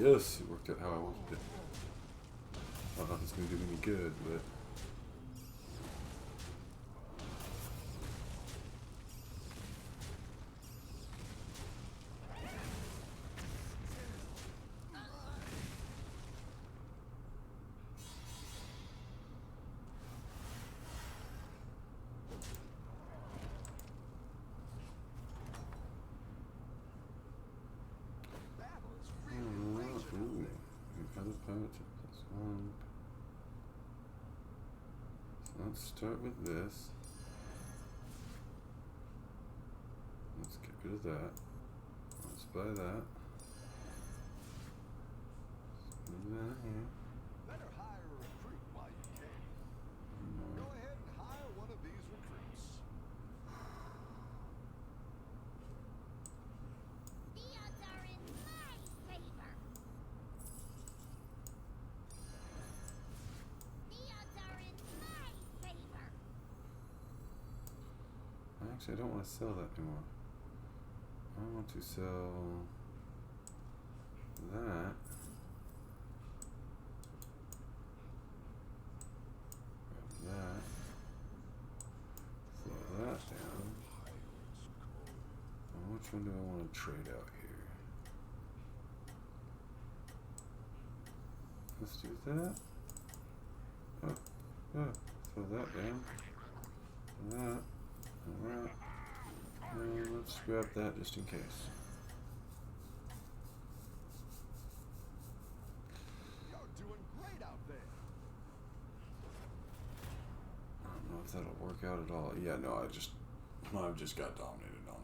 Yes, it worked out how I wanted it. I don't know if it's going to do any good, but... Battle is really raging. Ooh, another pirate plus one. So let's start with this. Let's get rid of that. Let's buy that. Let's move that here. Better hire a recruit while you can. Go ahead and hire one of these recruits. The odds are in my favor. The odds are in my favor. Actually, I don't want to sell that anymore. I want to sell that. Grab that. Throw that down. And which one do I want to trade out here? Let's do that. Oh, throw that down. That. And that. And let's grab that just in case. You're doing great out there. I don't know if that'll work out at all. Yeah, no, I've just got dominated on.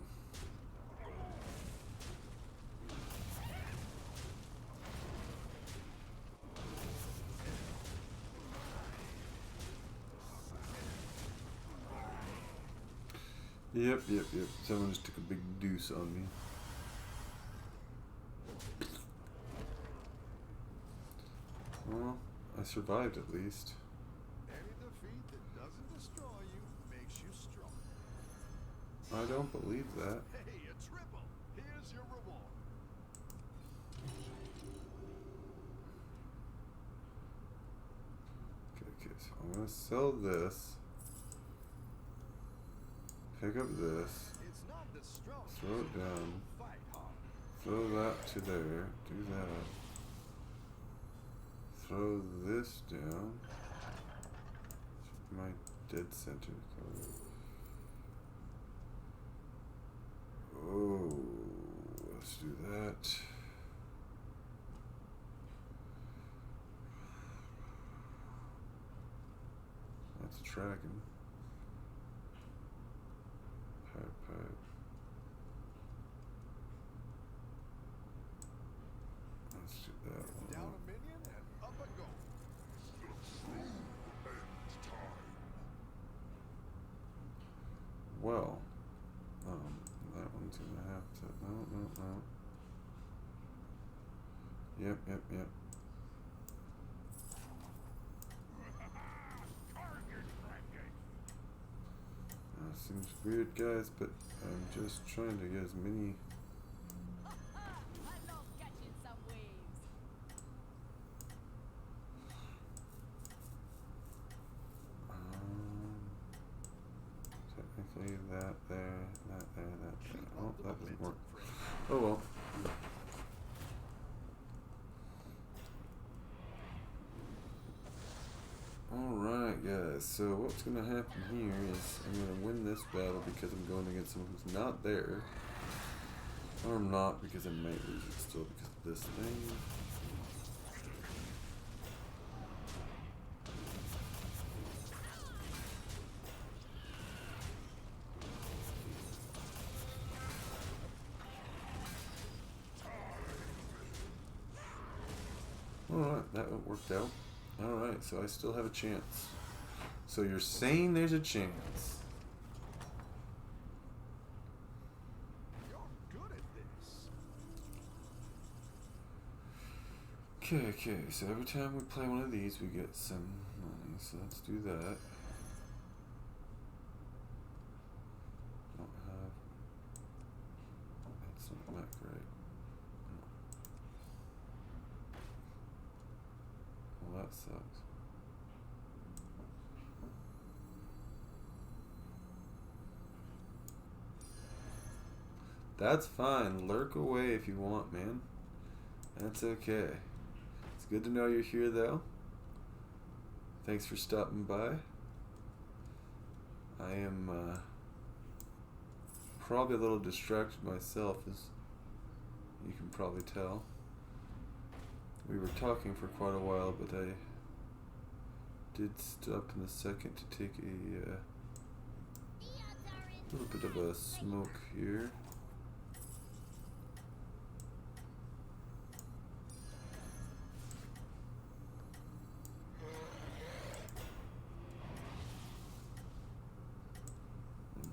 Yep. Someone just took a big deuce on me. Well, I survived at least. Any defeat that doesn't destroy you makes you strong. I don't believe that. Hey, a triple. Here's your reward. Okay, so I'm gonna sell this. Pick up this. It's not the strong. Throw it down. Fight hard. Throw that to there. Do that. Throw this down. My dead center color. Oh, let's do that. That's a dragon. Pipe. Let's do that one. Down a minion and up a goal. Well, that one's gonna have to. No. Yep. Seems weird, guys, but I'm just trying to get as many. I love catching some waves. Technically, that there. Oh, that doesn't work. Oh well. so what's gonna happen here is I'm gonna win this battle because I'm going against someone who's not there. Or I'm not, because I might lose it still because of this thing. Alright, that worked out. Alright, so I still have a chance. So you're saying there's a chance. You're good at this. Okay, so every time we play one of these, we get some money, so let's do that. Don't have... That's not Mac, right? No. Well, that sucks. That's fine. Lurk away if you want, man. That's okay. It's good to know you're here, though. Thanks for stopping by. I am probably a little distracted myself, as you can probably tell. We were talking for quite a while, but I did stop in a second to take a little bit of a smoke here.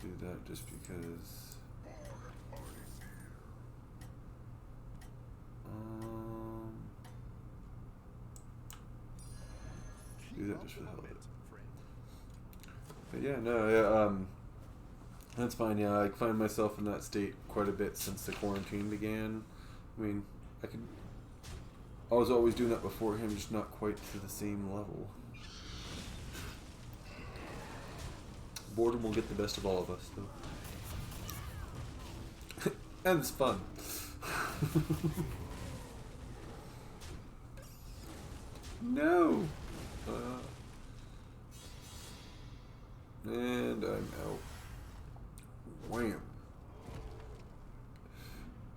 Do that just because do that just for the hell of it. But yeah, no, yeah, that's fine. Yeah, I find myself in that state quite a bit since the quarantine began. I mean, I was always doing that before him, just not quite to the same level. Boredom will get the best of all of us, though. And it's fun. No! And I'm out. Wham.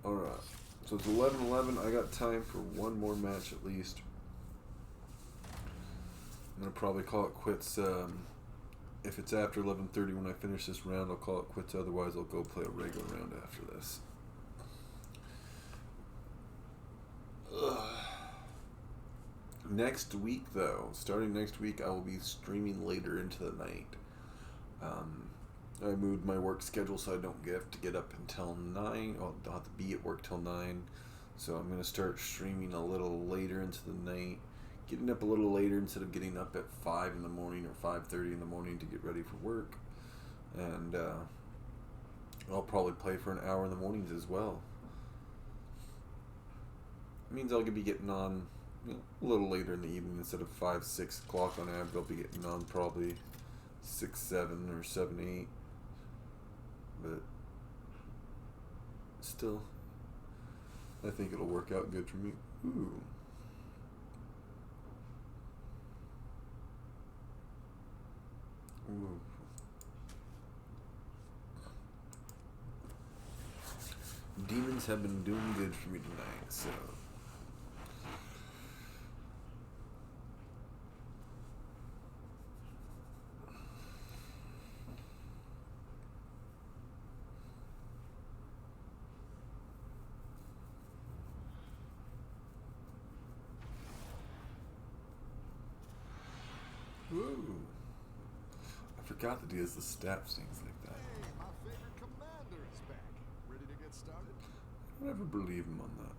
Alright. So it's 11:11. I got time for one more match at least. I'm going to probably call it quits. If it's after 11:30 when I finish this round, I'll call it quits. Otherwise, I'll go play a regular round after this. Ugh. Next week, though, starting next week, I will be streaming later into the night. I moved my work schedule so I don't have to get up until 9. I'll have to be at work till 9. So I'm going to start streaming a little later into the night. Getting up a little later instead of getting up at 5 in the morning or 5:30 in the morning to get ready for work. And I'll probably play for an hour in the mornings as well. It means I'll be getting on a little later in the evening instead of 5, 6 o'clock on average. I'll be getting on probably 6, 7 or 7, 8. But still, I think it'll work out good for me. Ooh. Ooh. Demons have been doing good for me tonight, so. Ooh. I forgot that he has the stab stings like that. Hey, my favorite commander is back. Ready to get started? I don't ever believe him on that.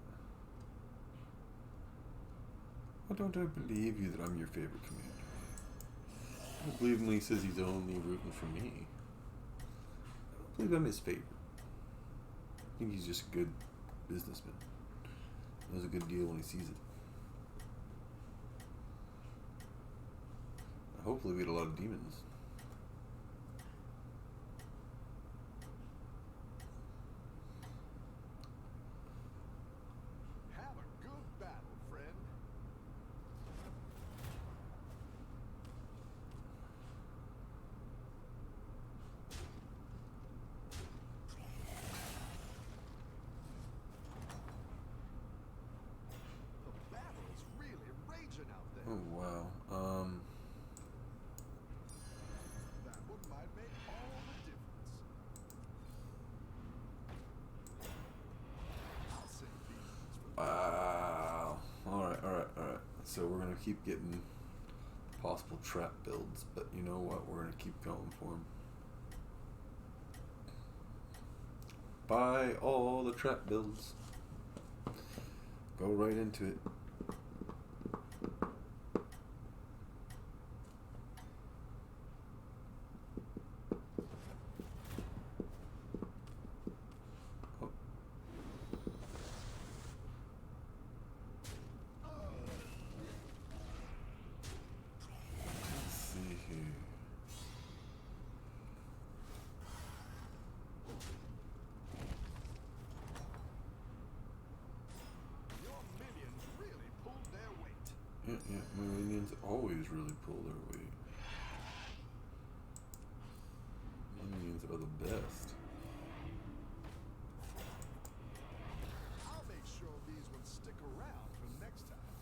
Why don't I believe you that I'm your favorite commander? I don't believe him when he says he's only rooting for me. I don't believe I'm his favorite. I think he's just a good businessman. Knows a good deal when he sees it. Hopefully we get a lot of demons. Have a good battle, friend. So we're gonna keep getting possible trap builds, but you know what? We're gonna keep going for them. Buy all the trap builds. Go right into it. Oh. Let's see here. Your minions really pulled their weight. Yeah, my minions always really pull their weight. Minions are the best. I'll make sure these ones stick around for next time.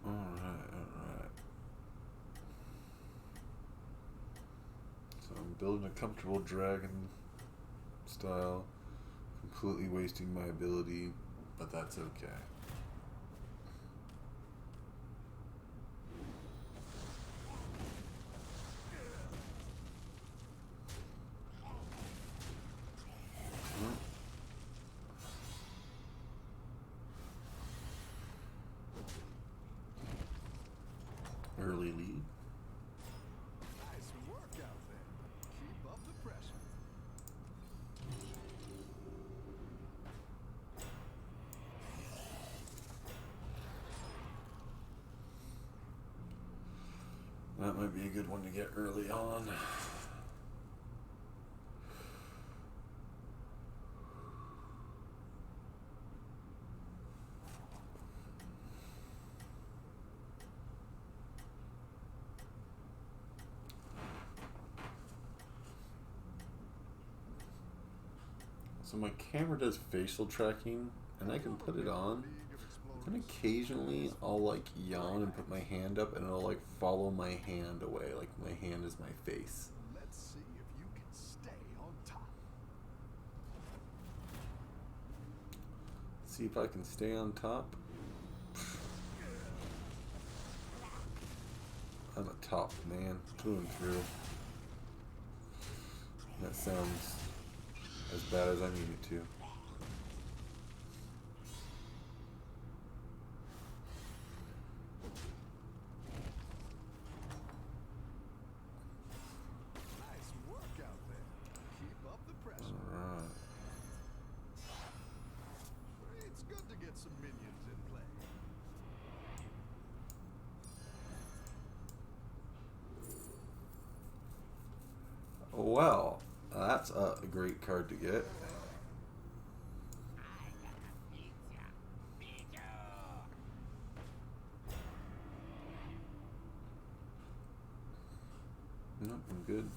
Alright. So I'm building a comfortable dragon style, completely wasting my ability, but that's okay. Early lead. Nice work out there. Keep up the pressure. That might be a good one to get early on. So my camera does facial tracking, and I can put it on. And occasionally I'll like yawn and put my hand up, and it'll like follow my hand away, like my hand is my face. Let's see if you can stay on top. See if I can stay on top. I'm a top man, through and through. That sounds as bad as I need it to. Nice work out there. Keep up the pressure. Alright. It's good to get some minions in play. Well, that's a great card to get. Nope, I'm good.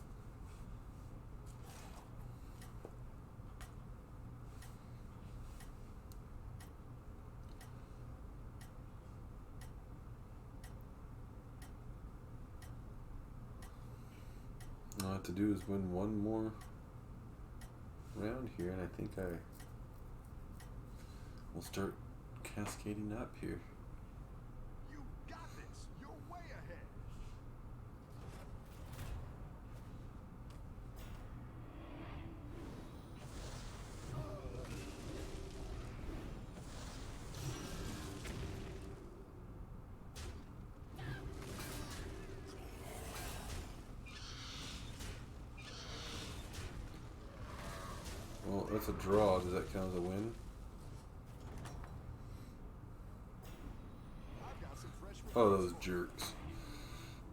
All I have to do is win one more round here, and I think I will start cascading up here. You got this. You're way ahead. Well, that's a draw. Does that count as a win? I've got some fresh Oh, those jerks.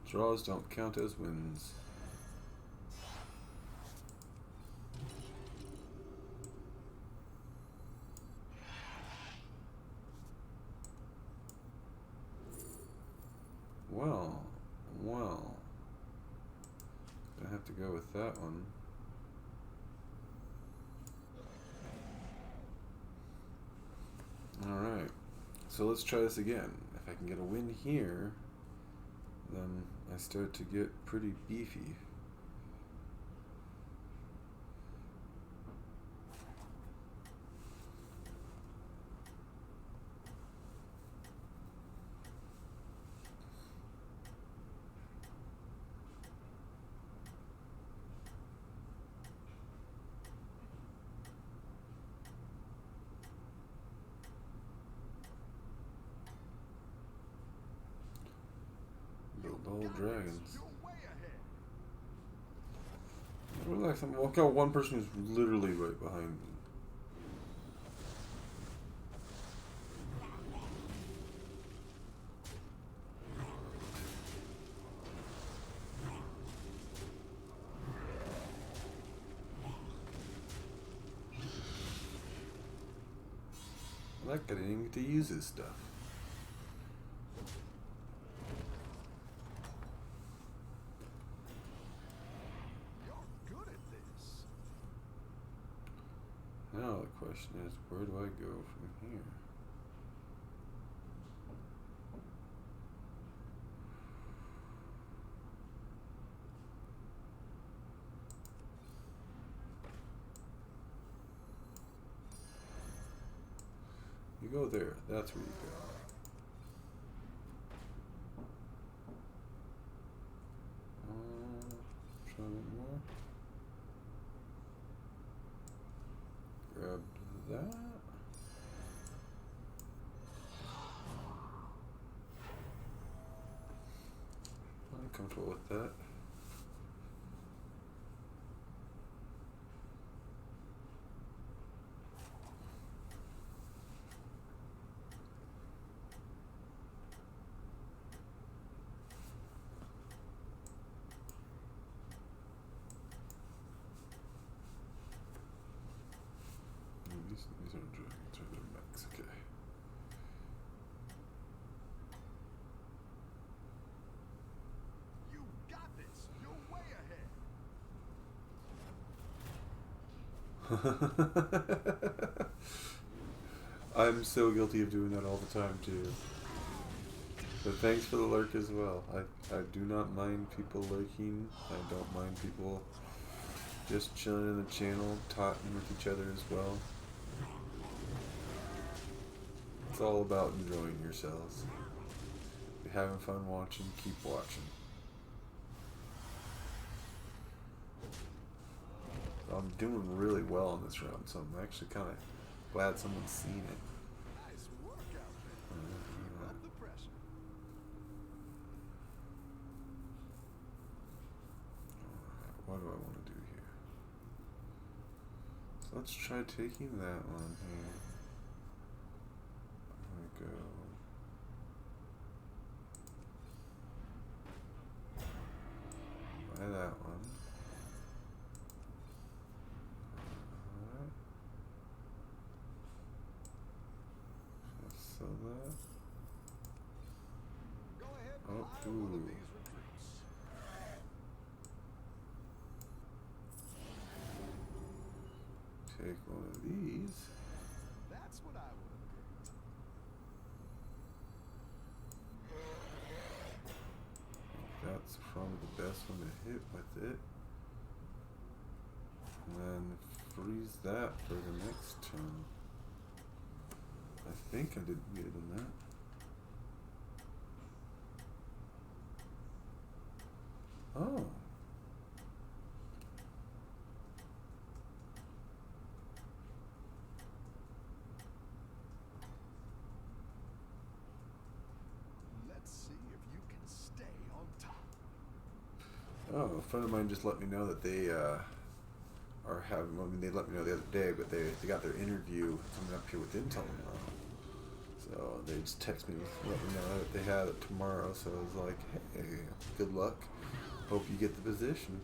Draws don't count as wins. Well. I have to go with that one. Alright. So let's try this again. If I can get a win here, then I start to get pretty beefy. dragons. You're way ahead. Relax, I'm walking out one person who's literally right behind me. That guy didn't even get to use his stuff. You're good at this. Now the question is, where do I go from here? You go there. That's where you go. Try a bit more. Grab that. I'm comfortable with that. These aren't dragons, they're mechs, okay. You got this. You're way ahead. I'm so guilty of doing that all the time too. But thanks for the lurk as well. I do not mind people lurking. I don't mind people just chilling in the channel, talking with each other as well. It's all about enjoying yourselves. If you're having fun watching, keep watching. I'm doing really well in this round, so I'm actually kind of glad someone's seen it. Nice work out there. Keep up the pressure. Alright, what do I want to do here? So let's try taking that one here. I'm gonna go. Buy that one. Alright. Sell that. Go ahead, Oh, buy one ooh. of these recruits. Take one of these. That's what I would have picked. That's probably the best one to hit with it. And then freeze that for the next turn. I think I did good in that. Oh. Let's see if you can stay on top. Oh, a friend of mine just let me know that they are having, I mean, they let me know the other day, but they got their interview coming up here with Intel tomorrow. So they just texted me, let me know that they had it tomorrow. So I was like, hey, good luck. Hope you get the position.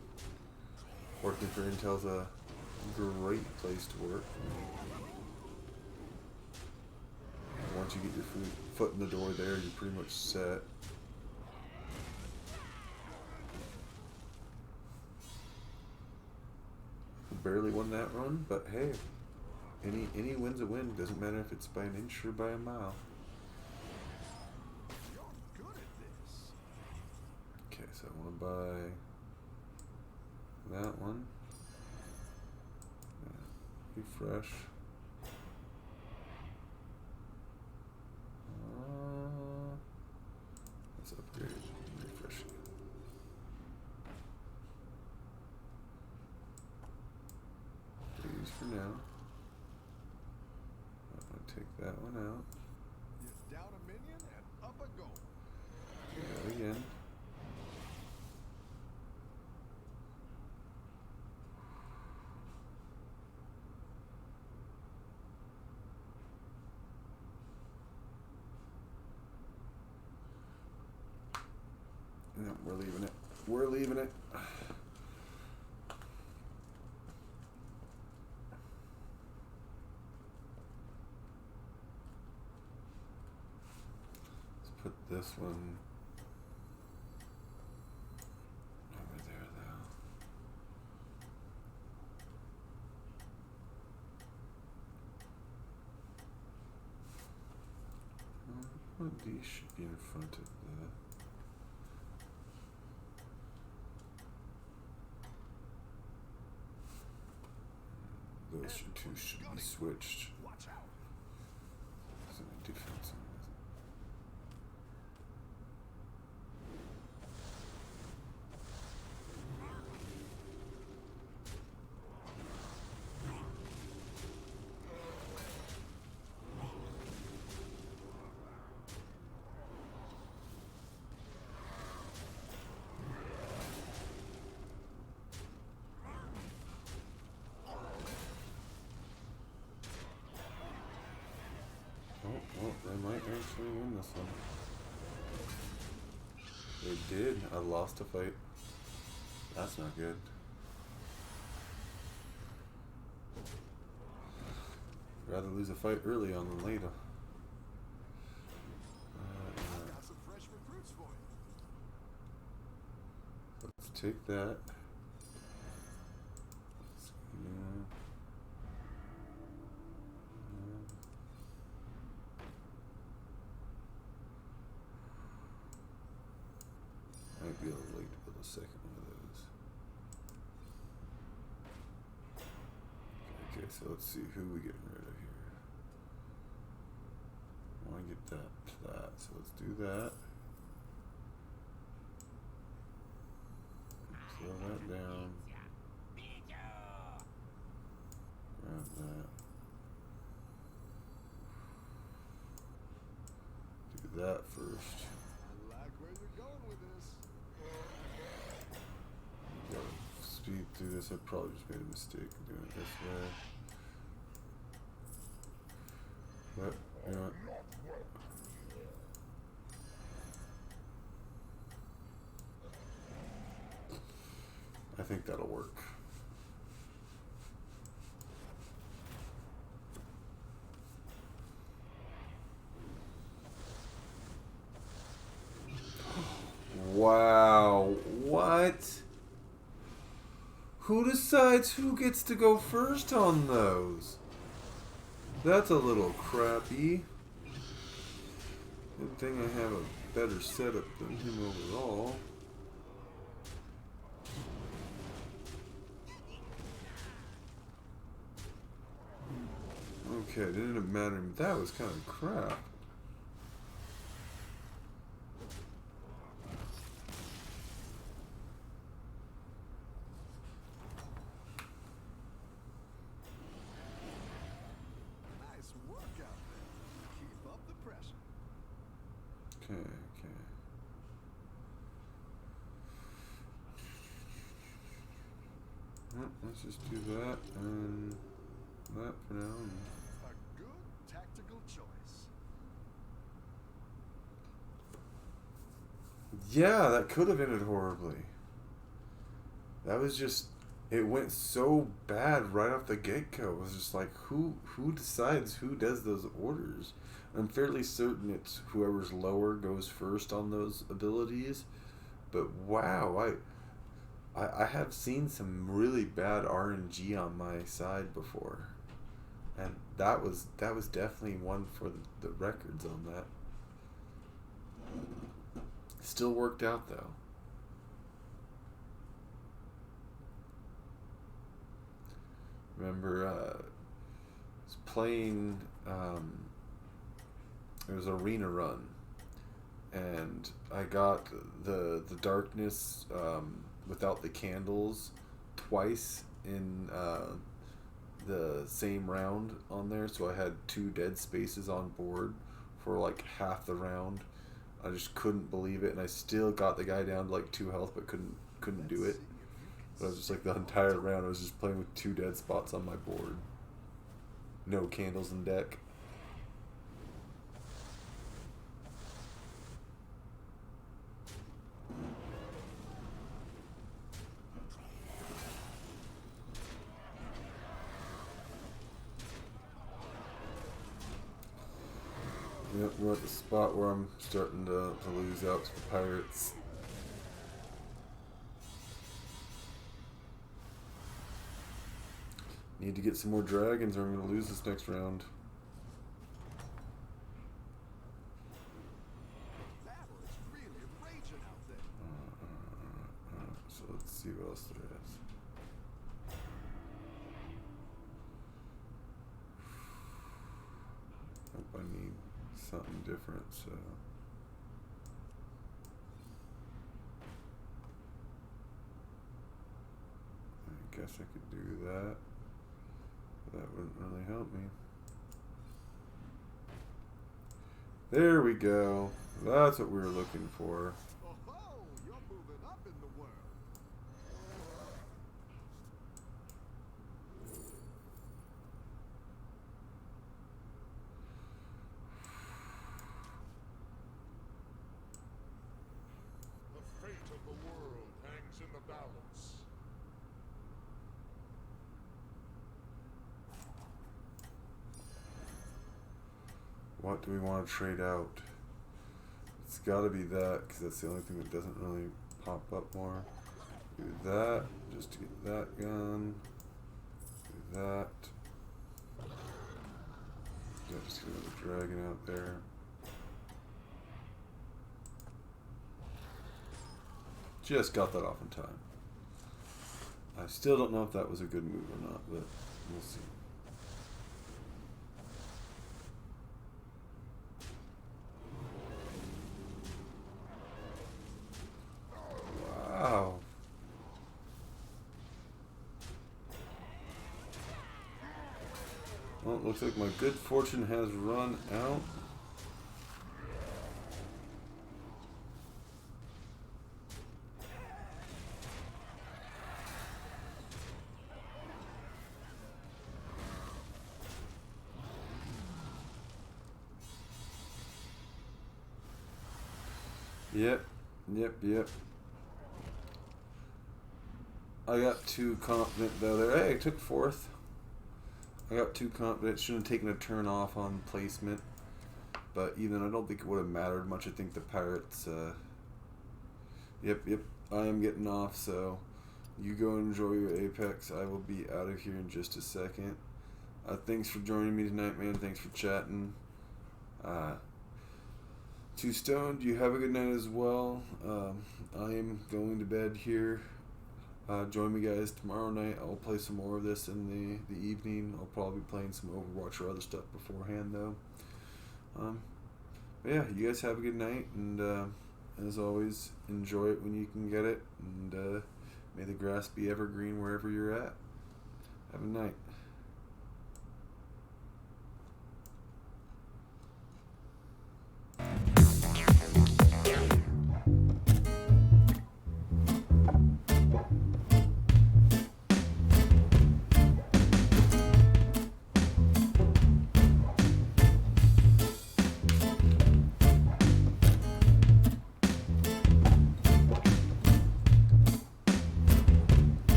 Working for Intel's a great place to work. Once you get your foot in the door there, you're pretty much set. Barely won that run, but hey, any win's a win. Doesn't matter if it's by an inch or by a mile. You're good at this. Okay, so I want to buy that one. Refresh. Let's upgrade. Refresh. These for now. I'm gonna take that one out. You're down a minion and up a goal. Do that again. No, we're leaving it. We're leaving it. Let's put this one over there, though. One of these should be in front of the... Those two should be switched. Watch out. So defense on this. Oh, they might actually win this one. They did. I lost a fight. That's not good. Rather lose a fight early on than later. Got some fresh recruits for you. Let's take that. Yeah. Might be a little late to build a second one of those. Okay, so let's see who we getting rid of here. I want to get that to that, so let's do that. Slow that down. Grab that. Do that first. I like where you're going with this. Gotta speed through this. I probably just made a mistake doing it this way. But, you know what? I think that'll work. Wow, what? Who decides who gets to go first on those? That's a little crappy. Good thing I have a better setup than him overall. Okay, it didn't matter. That was kind of crap. Nice work out there. Keep up the pressure. Okay. Well, let's just do that and that for now. A good tactical choice. Yeah, that could have ended horribly. That was just, it went so bad right off the get-go. It was just like, who decides who does those orders? I'm fairly certain it's whoever's lower goes first on those abilities. But wow, I have seen some really bad RNG on my side before. And that was definitely one for the records on that. Still worked out though. Remember, I was playing, it was arena run, and I got the darkness without the candles twice in the same round on there, so I had 2 dead spaces on board for like half the round. I just couldn't believe it, and I still got the guy down to like 2 health, but couldn't do it. But I was just like the entire round I was just playing with 2 dead spots on my board. No candles in deck. Yep, we're at the spot where I'm starting to lose out to the pirates. Need to get some more dragons or I'm going to lose this next round. Battle is really raging out there. So let's see what else there is. Hope I need something different, so. I guess I could do that. But that wouldn't really help me. There we go. That's what we were looking for. Oh, you're moving up in the world. The fate of the world hangs in the balance. What do we want to trade out? It's got to be that, because that's the only thing that doesn't really pop up more. Do that, just to get that gun. Do that. Yeah, just get another dragon out there. Just got that off in time. I still don't know if that was a good move or not, but we'll see. Wow. Well, it looks like my good fortune has run out. Yep. I got too confident though there. Hey, I took fourth. I got too confident. Shouldn't have taken a turn off on placement. But even I don't think it would have mattered much. I think the pirates, Yep, I am getting off, so you go enjoy your Apex. I will be out of here in just a second. Thanks for joining me tonight, man. Thanks for chatting. Two Stoned, you have a good night as well. I am going to bed here. Join me guys tomorrow night. I'll play some more of this in the evening. I'll probably be playing some Overwatch or other stuff beforehand though. But yeah, you guys have a good night, and as always, enjoy it when you can get it, and may the grass be evergreen wherever you're at. Have a night.